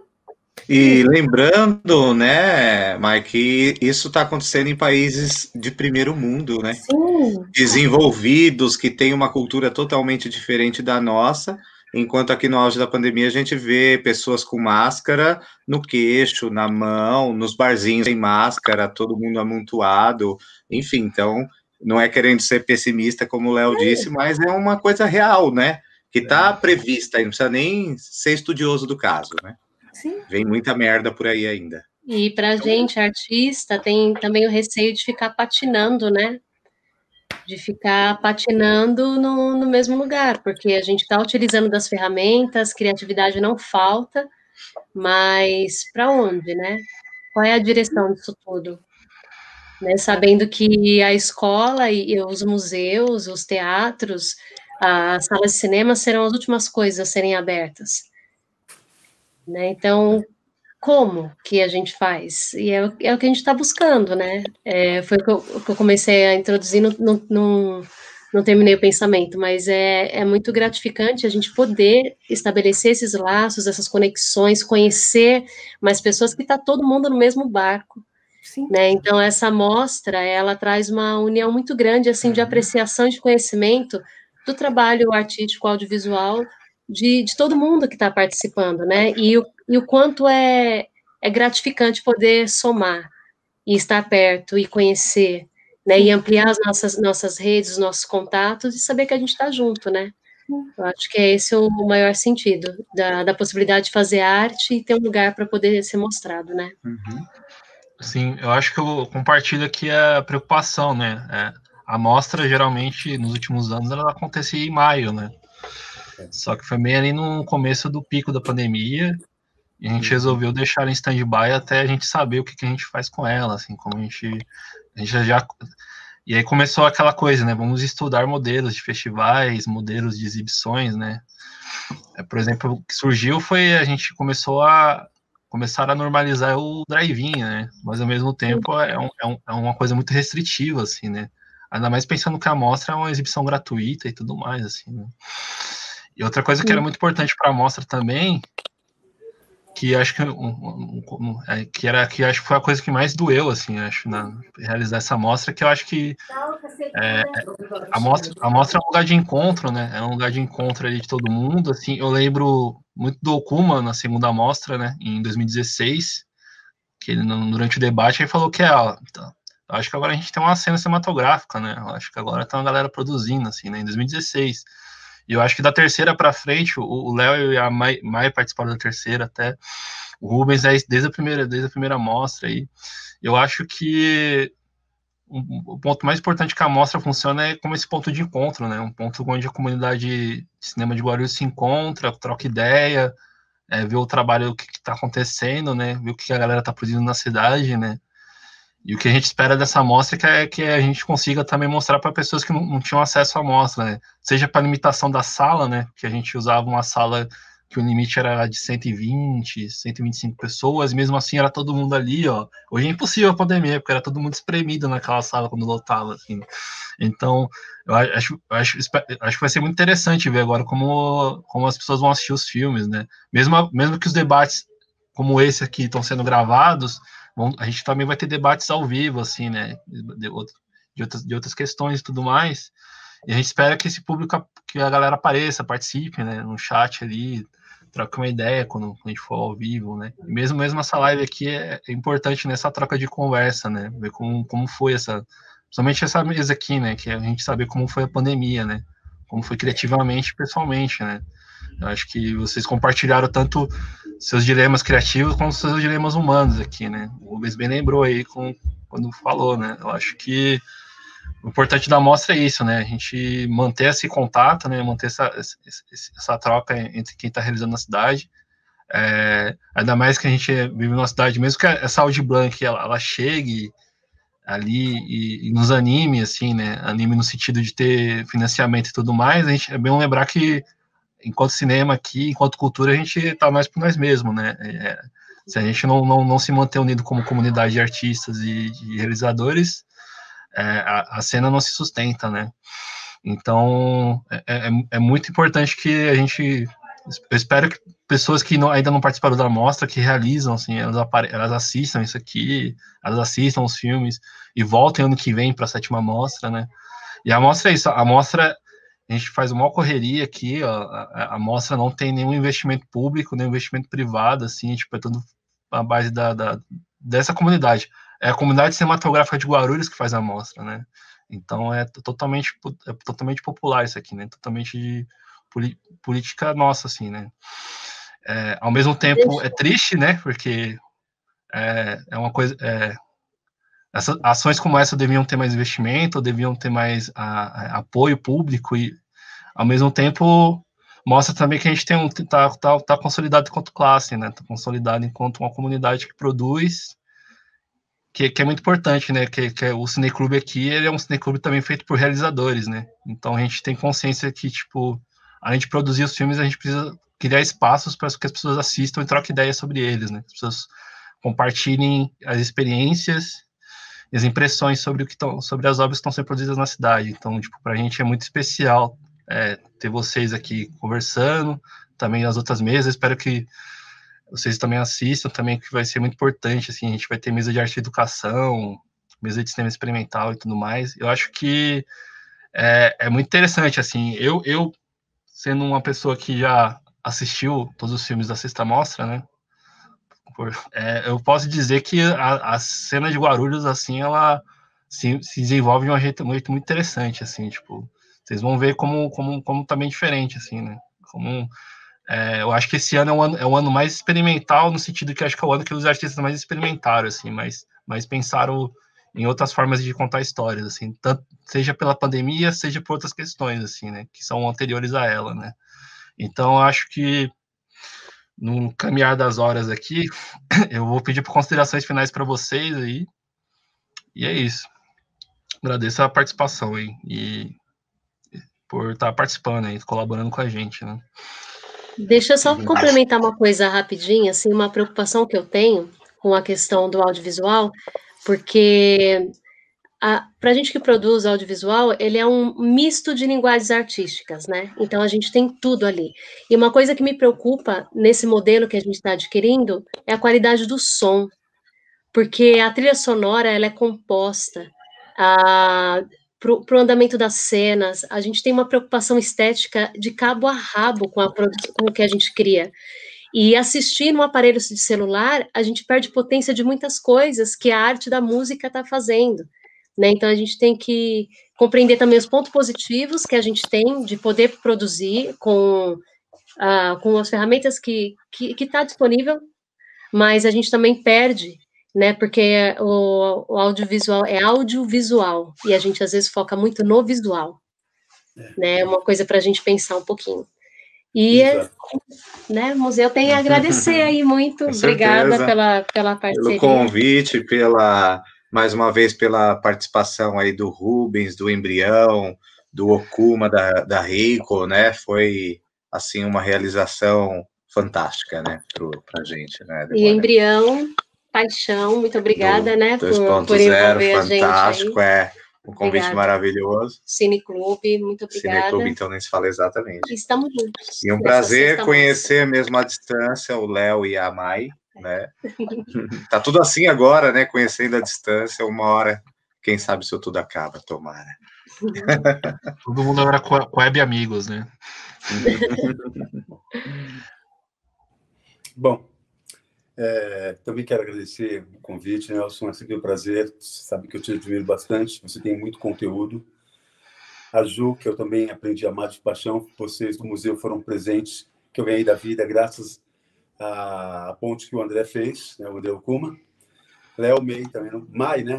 E lembrando, né, Mike, isso está acontecendo em países de primeiro mundo, né? Sim. Desenvolvidos, que têm uma cultura totalmente diferente da nossa, enquanto aqui no auge da pandemia a gente vê pessoas com máscara no queixo, na mão, nos barzinhos sem máscara, todo mundo amontoado, enfim, então não é querendo ser pessimista, como o Léo disse, mas é uma coisa real, né? Que está prevista, e não precisa nem ser estudioso do caso, né? Sim. Vem muita merda por aí ainda. E pra gente, artista, tem também o receio de ficar patinando, né? De ficar patinando no mesmo lugar, porque a gente está utilizando das ferramentas, criatividade não falta, mas para onde, né? Qual é a direção disso tudo? Né? Sabendo que a escola e os museus, os teatros, as salas de cinema serão as últimas coisas a serem abertas. Né? Então, como que a gente faz? E é o que a gente está buscando, né? Foi o que eu comecei a introduzir, não terminei o pensamento, mas é muito gratificante a gente poder estabelecer esses laços, essas conexões, conhecer mais pessoas, que está todo mundo no mesmo barco. Sim. Né? Então, essa mostra, ela traz uma união muito grande, assim, de apreciação e de conhecimento do trabalho artístico, audiovisual, de todo mundo que está participando, né? E o quanto é gratificante poder somar e estar perto e conhecer, né? E ampliar as nossas redes, os nossos contatos e saber que a gente está junto, né? Eu acho que é esse o maior sentido da possibilidade de fazer arte e ter um lugar para poder ser mostrado, né? Sim, eu acho que eu compartilho aqui a preocupação, né? A mostra, geralmente, nos últimos anos, ela acontecia em maio, né? Só que foi meio ali no começo do pico da pandemia, e a gente resolveu deixar em stand-by até a gente saber o que a gente faz com ela, assim, como a gente já... E aí começou aquela coisa, né? Vamos estudar modelos de festivais, modelos de exibições, né? Por exemplo, o que surgiu foi a gente começar a normalizar o drive-in, né? Mas ao mesmo tempo é uma coisa muito restritiva, assim, né? Ainda mais pensando que a mostra é uma exibição gratuita e tudo mais, assim, né? E outra coisa que era muito importante para a mostra também, que acho que acho que foi a coisa que mais doeu, assim, acho, realizar essa mostra, que eu acho que a mostra é um lugar de encontro, né? É um lugar de encontro ali de todo mundo, assim. Eu lembro muito do Okuma na segunda mostra, né? Em 2016, que ele durante o debate ele falou que eu acho que agora a gente tem uma cena cinematográfica, né? Eu acho que agora tá uma galera produzindo, assim, né? Em 2016. E eu acho que da terceira para frente, o Léo e a Mai participaram da terceira até. O Rubens desde a primeira mostra aí. Eu acho que o ponto mais importante que a mostra funciona é como esse ponto de encontro, né? Um ponto onde a comunidade de cinema de Guarulhos se encontra, troca ideia, vê o trabalho, o que está acontecendo, né? Vê o que a galera está produzindo na cidade, né? E o que a gente espera dessa amostra é que a gente consiga também mostrar para pessoas que não tinham acesso à amostra, né? Seja para limitação da sala, né? Que a gente usava uma sala que o limite era de 120, 125 pessoas, e mesmo assim era todo mundo ali, ó. Hoje é impossível a pandemia, porque era todo mundo espremido naquela sala quando lotava, assim. Então, eu acho que vai ser muito interessante ver agora como as pessoas vão assistir os filmes, né? Mesmo que os debates como esse aqui estão sendo gravados, a gente também vai ter debates ao vivo, assim, né? De outras questões e tudo mais. E a gente espera que esse público, que a galera apareça, participe, né? No chat ali, troque uma ideia quando a gente for ao vivo, né? E mesmo essa live aqui é importante nessa troca de conversa, né? Ver como foi principalmente essa mesa aqui, né? Que a gente saber como foi a pandemia, né? Como foi criativamente e pessoalmente, né? Eu acho que vocês compartilharam tanto seus dilemas criativos quanto seus dilemas humanos aqui, né? O Rubens bem lembrou aí quando falou, né? Eu acho que o importante da mostra é isso, né? A gente manter esse contato, né? Manter essa troca entre quem está realizando na cidade. Ainda mais que a gente vive numa cidade, mesmo que essa Audi Blanc ela chegue ali e nos anime, assim, né? Anime no sentido de ter financiamento e tudo mais. É bem lembrar que, enquanto cinema aqui, enquanto cultura, a gente está mais por nós mesmos, né? Se a gente não se manter unido como comunidade de artistas e de realizadores, a cena não se sustenta, né? Então, é muito importante que a gente... Eu espero que pessoas que ainda não participaram da mostra, que realizam, assim, elas assistam isso aqui, elas assistam os filmes e voltem ano que vem para a 7ª mostra, né? E a mostra é isso, a mostra, a gente faz uma correria aqui, ó, a mostra não tem nenhum investimento público, nenhum investimento privado, assim, tipo, é tudo a base dessa comunidade. É a comunidade cinematográfica de Guarulhos que faz a mostra, né? Então é totalmente popular isso aqui, né? Totalmente de política nossa, assim, né? Ao mesmo tempo é triste, né? Porque é uma coisa... ações como essa deviam ter mais investimento, deviam ter mais apoio público e, ao mesmo tempo, mostra também que a gente tá consolidado enquanto classe, né? Tá consolidado enquanto uma comunidade que produz, que é muito importante, né? Que o Cineclube aqui, ele é um cineclube também feito por realizadores, né? Então a gente tem consciência que, tipo, além de produzir os filmes, a gente precisa criar espaços para que as pessoas assistam e troquem ideias sobre eles, né? As pessoas compartilhem as experiências e as impressões sobre as obras que estão sendo produzidas na cidade. Então, tipo, para a gente é muito especial ter vocês aqui conversando, também nas outras mesas. Espero que vocês também assistam, também, que vai ser muito importante, assim, a gente vai ter mesa de arte e educação, mesa de cinema experimental e tudo mais. Eu acho que é muito interessante, assim, eu sendo uma pessoa que já assistiu todos os filmes da 6ª Mostra, né, eu posso dizer que a cena de Guarulhos, assim, ela se desenvolve de um jeito muito interessante, assim, tipo, vocês vão ver como tá bem diferente, assim, né, eu acho que esse ano é o ano mais experimental, no sentido que acho que é o ano que os artistas mais experimentaram, assim, mas pensaram em outras formas de contar histórias, assim, tanto, seja pela pandemia, seja por outras questões, assim, né, que são anteriores a ela, né. Então, eu acho que, no caminhar das horas aqui, eu vou pedir por considerações finais para vocês aí, e é isso. Agradeço a participação aí, e por estar participando aí, colaborando com a gente, né. Deixa eu só complementar uma coisa rapidinho, assim, uma preocupação que eu tenho com a questão do audiovisual, porque para a gente que produz audiovisual, ele é um misto de linguagens artísticas, né? Então a gente tem tudo ali. E uma coisa que me preocupa nesse modelo que a gente está adquirindo é a qualidade do som, porque a trilha sonora ela é composta para o andamento das cenas, a gente tem uma preocupação estética de cabo a rabo com o que a gente cria. E assistir no aparelho de celular, a gente perde potência de muitas coisas que a arte da música está fazendo, né? Então a gente tem que compreender também os pontos positivos que a gente tem de poder produzir com as ferramentas que está disponível, mas a gente também perde, né? Porque o audiovisual é audiovisual e a gente às vezes foca muito no visual, né? É uma coisa para a gente pensar um pouquinho. E, né, o museu tem a agradecer aí muito. Obrigada pela parceria. Pelo convite, mais uma vez, pela participação aí do Rubens, do Embrião, do Okuma, da Rico, né? Foi, assim, uma realização fantástica, né, pra gente, né, Débora? E Embrião, paixão, muito obrigada, né, por envolver a gente aí. Fantástico, um convite obrigada. Maravilhoso. Cineclube, muito obrigada. Cineclube, então, nem se fala exatamente. Estamos juntos. E um prazer conhecer mesmo à distância o Léo e a Mai, né? Tá tudo assim agora, né? Conhecendo à distância, uma hora, quem sabe isso tudo acaba, tomara. Todo mundo agora com web amigos, né? Bom, também quero agradecer o convite, Nelson. É sempre um prazer. Você sabe que eu te admiro bastante. Você tem muito conteúdo. A Ju, que eu também aprendi a amar de paixão. Vocês do museu foram presentes que eu ganhei da vida graças à ponte que o André fez, né? O André Okuma. Léo, May também. Mai, né?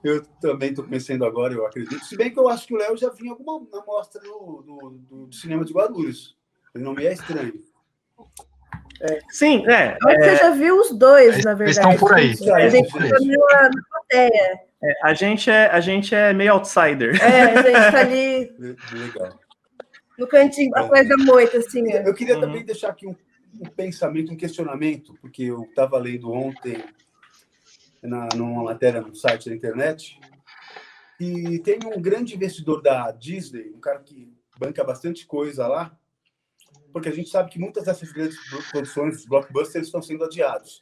Eu também estou conhecendo agora, eu acredito. Se bem que eu acho que o Léo já vinha alguma amostra do cinema de Guarulhos. Ele não me é estranho. Sim, Você já viu os dois, na verdade. Eles estão por aí. A gente está na plateia. a gente é meio outsider. A gente está ali Legal. no cantinho, atrás da moita, assim. Eu queria também deixar aqui um pensamento, um questionamento, porque eu estava lendo ontem numa matéria no site da internet, e tem um grande investidor da Disney, um cara que banca bastante coisa lá, porque a gente sabe que muitas dessas grandes produções, os blockbusters, estão sendo adiados.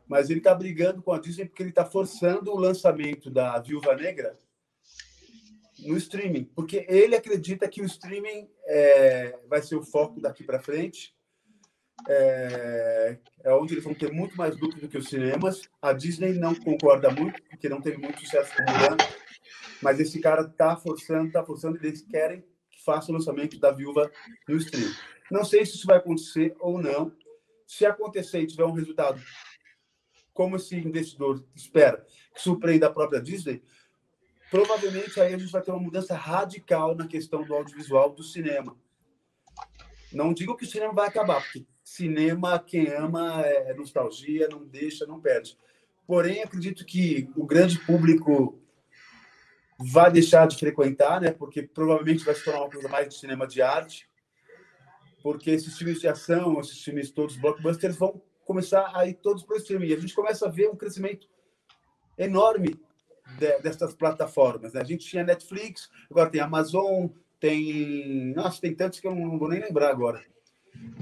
Mas ele está brigando com a Disney porque ele está forçando o lançamento da Viúva Negra no streaming, porque ele acredita que o streaming vai ser o foco daqui para frente, onde eles vão ter muito mais lucro do que os cinemas. A Disney não concorda muito, porque não teve muito sucesso com Mulan, mas esse cara está forçando, e eles querem que faça o lançamento da Viúva no streaming. Não sei se isso vai acontecer ou não. Se acontecer e tiver um resultado como esse investidor espera, que surpreenda a própria Disney, provavelmente aí a gente vai ter uma mudança radical na questão do audiovisual do cinema. Não digo que o cinema vai acabar, porque cinema, quem ama, é nostalgia, não deixa, não perde. Porém, acredito que o grande público vai deixar de frequentar, né? Porque provavelmente vai se tornar uma coisa mais de cinema de arte, porque esses filmes de ação, esses filmes todos, blockbusters, vão começar a ir todos para o streaming. E a gente começa a ver um crescimento enorme dessas plataformas, né? A gente tinha Netflix, agora tem Amazon, tem tantos que eu não vou nem lembrar agora.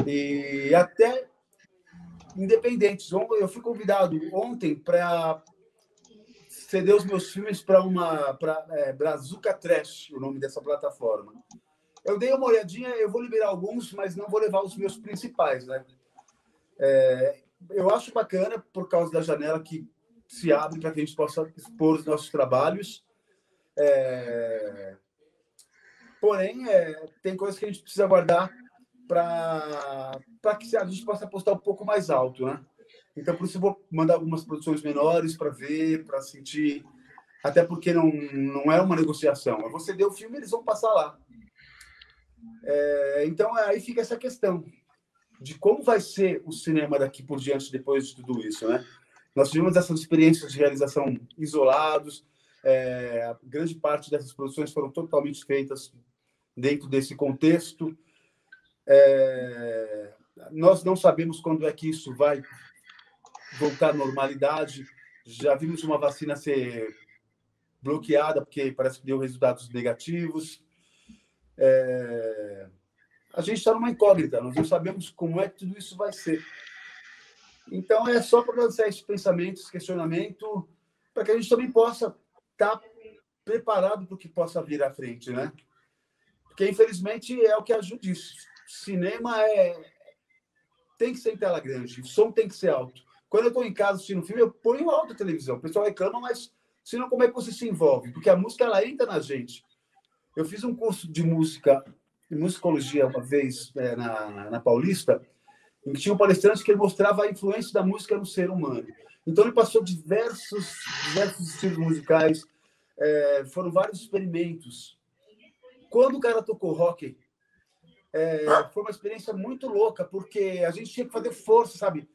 E até independentes. Eu fui convidado ontem para ceder os meus filmes para Brazuca Trash, o nome dessa plataforma. Eu dei uma olhadinha, eu vou liberar alguns, mas não vou levar os meus principais, né? Eu acho bacana por causa da janela que se abre para que a gente possa expor os nossos trabalhos. Porém, tem coisas que a gente precisa guardar para que a gente possa apostar um pouco mais alto, né? Então, por isso eu vou mandar algumas produções menores para ver, para sentir, até porque não é uma negociação. Eu vou ceder o filme, eles vão passar lá. Então, aí fica essa questão de como vai ser o cinema daqui por diante depois de tudo isso, né? Nós tivemos essas experiências de realização isolados, grande parte dessas produções foram totalmente feitas dentro desse contexto. Nós não sabemos quando é que isso vai voltar à normalidade. Já vimos uma vacina ser bloqueada, porque parece que deu resultados negativos. A gente está numa incógnita, nós não sabemos como é que tudo isso vai ser. Então, é só para lançar esses pensamentos, esse questionamento, para que a gente também possa estar preparado para o que possa vir à frente, né? Porque, infelizmente, é o que a Ju disse. Cinema tem que ser em tela grande, o som tem que ser alto. Quando eu estou em casa assistindo filme, eu ponho alto a televisão. O pessoal reclama, mas senão como é que você se envolve? Porque a música, ela entra na gente. Eu fiz um curso de musicologia uma vez na Paulista, em que tinha um palestrante que ele mostrava a influência da música no ser humano. Então, ele passou diversos estilos musicais, foram vários experimentos. Quando o cara tocou rock, foi uma experiência muito louca, porque a gente tinha que fazer força, sabe?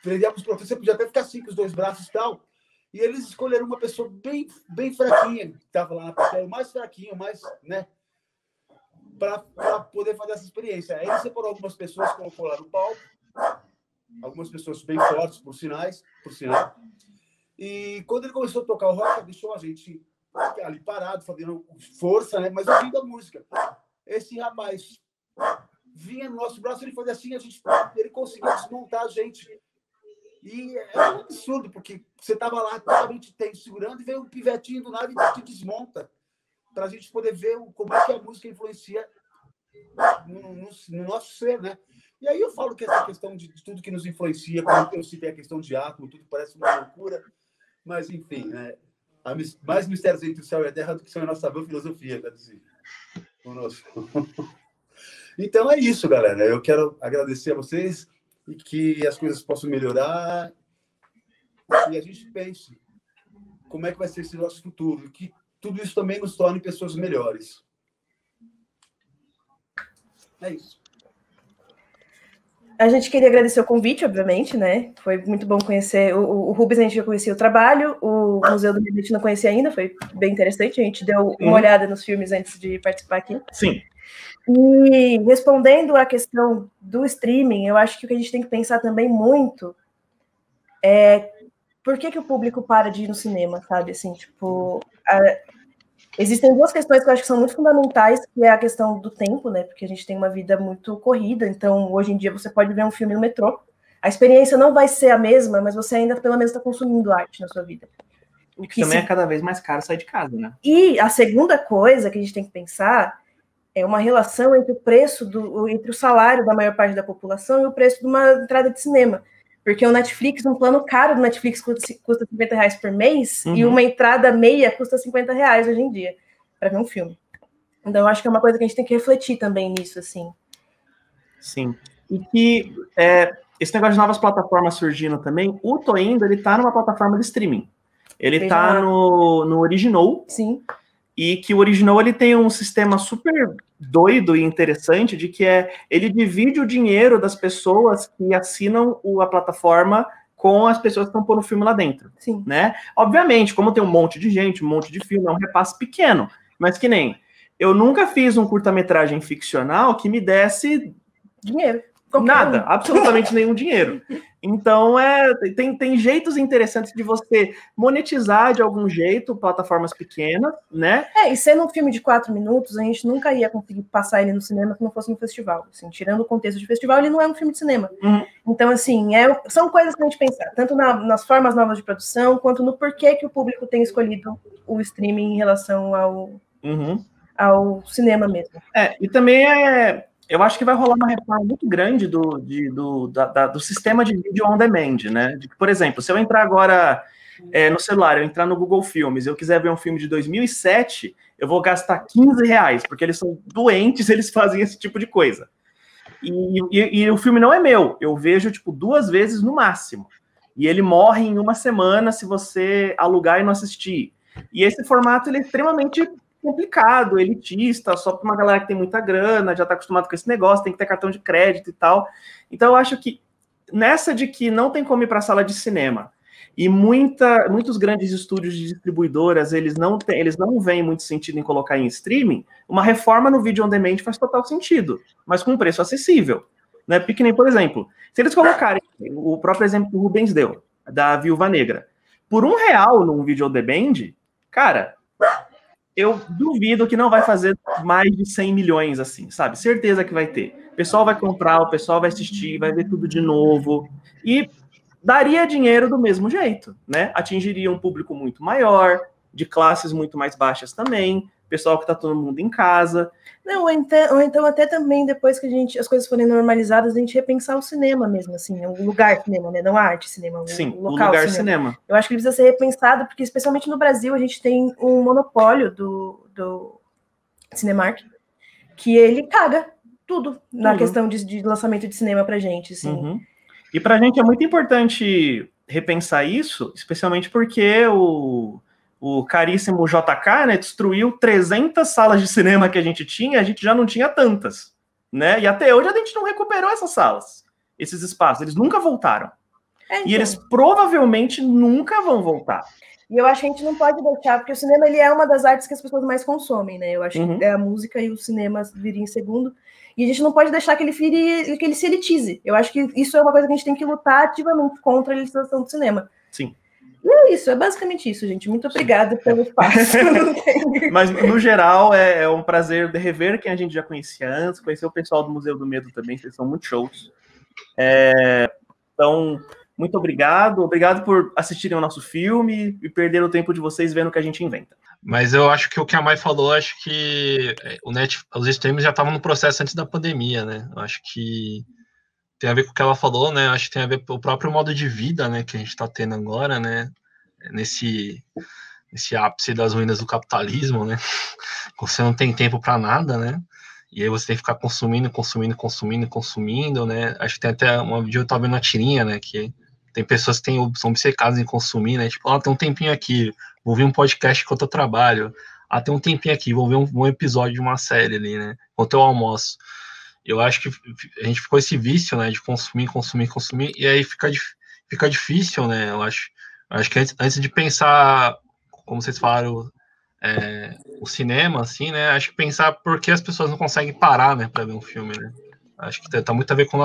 Prender os professores, você podia até ficar assim com os dois braços e tal, e eles escolheram uma pessoa bem, bem fraquinha, que estava lá na plateia, o mais fraquinho, mais, né? Para poder fazer essa experiência. Aí ele separou algumas pessoas, colocou lá no palco, algumas pessoas bem fortes, por sinal. E quando ele começou a tocar o rock, deixou a gente ali parado, fazendo força, né? Mas ouvindo a música. Esse rapaz vinha no nosso braço, ele fazia assim, ele conseguia desmontar a gente. E é um absurdo, porque você estava lá totalmente tenso, segurando, e veio um pivetinho do nada e te desmonta, para a gente poder ver como é que a música influencia no nosso ser, né? E aí eu falo que essa questão de tudo que nos influencia, como eu citei a questão de átomo, tudo parece uma loucura, mas enfim, né? Há mais mistérios entre o céu e a terra do que são a nossa boa filosofia, quer dizer, conosco. Então é isso, galera. Eu quero agradecer a vocês e que as coisas possam melhorar e a gente pense como é que vai ser esse nosso futuro, que tudo isso também nos torne pessoas melhores. É isso. A gente queria agradecer o convite, obviamente, né? Foi muito bom conhecer o Rubens, a gente já conhecia o trabalho, o Museu do Medo a gente não conhecia ainda, foi bem interessante, a gente deu uma olhada nos filmes antes de participar aqui. Sim. E respondendo à questão do streaming, eu acho que o que a gente tem que pensar também muito é por que o público para de ir no cinema, sabe? Assim, tipo, existem duas questões que eu acho que são muito fundamentais, que é a questão do tempo, né? Porque a gente tem uma vida muito corrida, então hoje em dia você pode ver um filme no metrô. A experiência não vai ser a mesma, mas você ainda pelo menos está consumindo arte na sua vida. O que também é cada vez mais caro sair de casa, né? E a segunda coisa que a gente tem que pensar é uma relação entre o preço entre o salário da maior parte da população e o preço de uma entrada de cinema. Porque o Netflix, um plano caro do Netflix custa R$50 por mês, e uma entrada meia custa R$50 hoje em dia, para ver um filme. Então, eu acho que é uma coisa que a gente tem que refletir também nisso, assim. Sim. E que esse negócio de novas plataformas surgindo também, o Tô Indo, ele tá numa plataforma de streaming. Ele tá no Original. Sim. E que o Original, ele tem um sistema super doido e interessante de que ele divide o dinheiro das pessoas que assinam a plataforma com as pessoas que estão pondo o filme lá dentro. Sim. Né? Obviamente, como tem um monte de gente, um monte de filme, é um repasse pequeno. Mas que nem... Eu nunca fiz um curta-metragem ficcional que me desse... dinheiro. Nada, absolutamente nenhum dinheiro. Então, tem jeitos interessantes de você monetizar de algum jeito plataformas pequenas, né? E sendo um filme de 4 minutos, a gente nunca ia conseguir passar ele no cinema se não fosse no festival. Assim, tirando o contexto de festival, ele não é um filme de cinema. Então, assim, são coisas pra gente pensar, tanto nas formas novas de produção, quanto no porquê que o público tem escolhido o streaming em relação ao cinema mesmo. E também eu acho que vai rolar uma reforma muito grande do sistema de vídeo on demand, né? Por exemplo, se eu entrar agora no celular, eu entrar no Google Filmes, eu quiser ver um filme de 2007, eu vou gastar R$15, porque eles são doentes, eles fazem esse tipo de coisa. E o filme não é meu, eu vejo, 2 vezes no máximo. E ele morre em 1 semana se você alugar e não assistir. E esse formato, ele é extremamente complicado, elitista, só para uma galera que tem muita grana, já está acostumado com esse negócio, tem que ter cartão de crédito e tal. Então, eu acho que nessa de que não tem como ir para a sala de cinema, e muitos grandes estúdios de distribuidoras, eles não veem muito sentido em colocar em streaming, uma reforma no vídeo on demand faz total sentido, mas com um preço acessível. Né? Porque que nem, por exemplo, se eles colocarem o próprio exemplo que o Rubens deu, da Viúva Negra, por R$1 num vídeo on demand, cara... eu duvido que não vai fazer mais de 100 milhões, assim, sabe? Certeza que vai ter. O pessoal vai comprar, o pessoal vai assistir, vai ver tudo de novo. E daria dinheiro do mesmo jeito, né? Atingiria um público muito maior, de classes muito mais baixas também, pessoal que tá todo mundo em casa. Não, ou então até também, depois que as coisas forem normalizadas, a gente repensar o cinema mesmo, assim, o lugar cinema, né? Não a arte cinema, Sim, o local lugar cinema. Eu acho que ele precisa ser repensado, porque especialmente no Brasil a gente tem um monopólio do Cinemark, que ele caga tudo na questão de lançamento de cinema pra gente, assim. E pra gente é muito importante repensar isso, especialmente porque o caríssimo JK, né, destruiu 300 salas de cinema que a gente já não tinha tantas, né? E até hoje a gente não recuperou essas salas, esses espaços, eles nunca voltaram. Então. E eles provavelmente nunca vão voltar. E eu acho que a gente não pode deixar, porque o cinema ele é uma das artes que as pessoas mais consomem, né? Eu acho que a música e o cinema viriam em segundo. E a gente não pode deixar que ele se elitize. Eu acho que isso é uma coisa que a gente tem que lutar ativamente contra a elitização do cinema. Sim. E é isso, é basicamente isso, gente. Muito obrigada pelo espaço. Mas, no geral, é um prazer de rever quem a gente já conhecia antes, conhecer o pessoal do Museu do Medo também, vocês são muito shows. Então, muito obrigado. Obrigado por assistirem ao nosso filme e perder o tempo de vocês vendo o que a gente inventa. Mas eu acho que o que a Mai falou, acho que os streams já estavam no processo antes da pandemia, né? Eu acho que tem a ver com o que ela falou, né? Acho que tem a ver com o próprio modo de vida, né, que a gente está tendo agora, né? Nesse ápice das ruínas do capitalismo, né? Você não tem tempo para nada, né? E aí você tem que ficar consumindo, né? Acho que tem até uma vídeo, eu tava vendo uma tirinha, né? Que tem pessoas que são obcecadas em consumir, né? Tipo, tem um tempinho aqui, vou ver um podcast enquanto eu trabalho. Tem um tempinho aqui, vou ver um episódio de uma série ali, né? Enquanto eu almoço. Eu acho que a gente ficou esse vício, né? De consumir, e aí fica difícil, né? Eu acho que antes de pensar, como vocês falaram, o cinema, assim, né? Acho que pensar por que as pessoas não conseguem parar, né? Para ver um filme, né? Acho que tá muito a ver com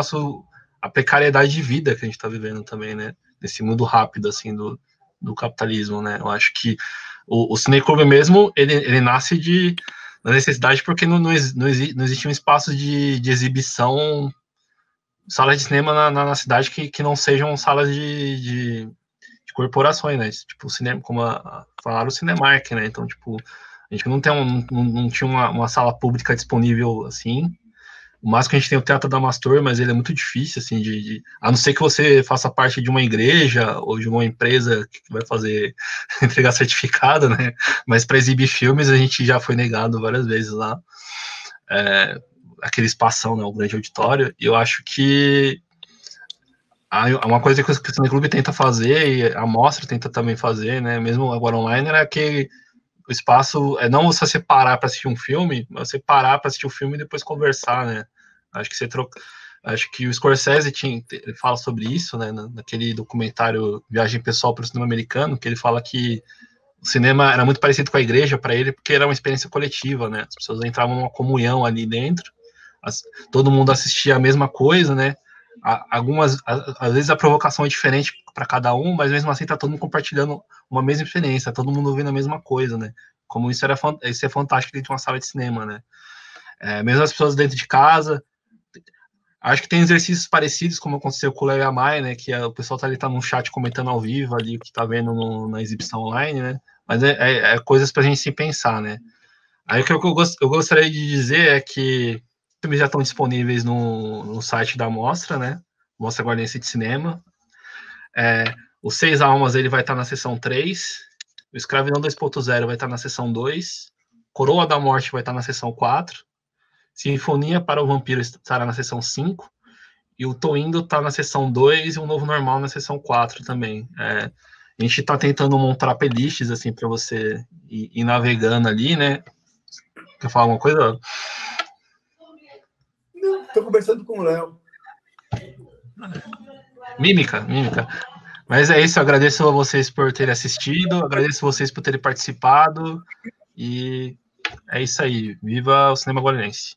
a precariedade de vida que a gente está vivendo também, né? Nesse mundo rápido, assim, do capitalismo, né? Eu acho que o Cineclube mesmo, ele nasce da necessidade porque não existiam espaços de exibição, salas de cinema na cidade que não sejam salas de corporações, né? Tipo, o cinema, como falaram, o Cinemark, né? Então, tipo, a gente não tinha uma sala pública disponível, assim. O máximo que a gente tem é o Teatro da Amastor, mas ele é muito difícil, assim, a não ser que você faça parte de uma igreja ou de uma empresa que vai fazer entregar certificado, né? Mas para exibir filmes a gente já foi negado várias vezes lá. Aquele espação, né? O grande auditório. E eu acho que uma coisa que o Cineclube tenta fazer, e a Mostra tenta também fazer, né? Mesmo agora online, era que o espaço é não você parar para assistir um filme, mas você parar para assistir o filme e depois conversar, né? Acho que o Scorsese ele fala sobre isso, né? Naquele documentário Viagem Pessoal para o Cinema Americano, que ele fala que o cinema era muito parecido com a igreja para ele, porque era uma experiência coletiva, né? As pessoas entravam numa comunhão ali dentro, todo mundo assistia a mesma coisa, né? Às vezes a provocação é diferente para cada um, mas mesmo assim tá todo mundo compartilhando uma mesma experiência, todo mundo ouvindo a mesma coisa, né? Como isso é fantástico dentro de uma sala de cinema, né? Mesmo as pessoas dentro de casa. Acho que tem exercícios parecidos, como aconteceu com o Léo e a Mai, né? Que o pessoal tá no chat comentando ao vivo ali o que tá vendo na exibição online, né? Mas coisas pra gente se pensar, né? Aí o que eu gostaria de dizer é que os filmes já estão disponíveis no site da Mostra, né? Mostra Guardense de Cinema. O Seis Almas ele vai estar na seção 3. O Escravidão 2.0 vai estar na seção 2. Coroa da Morte vai estar na seção 4. Sinfonia para o Vampiro estará na seção 5. E o Tô Indo está na seção 2 e o Novo Normal na seção 4 também. A gente está tentando montar playlists assim, para você ir navegando ali, né? Quer falar alguma coisa? Não, estou conversando com o Léo. Mímica. Mas é isso, eu agradeço a vocês por terem assistido, agradeço a vocês por terem participado, e é isso aí. Viva o cinema guaranense!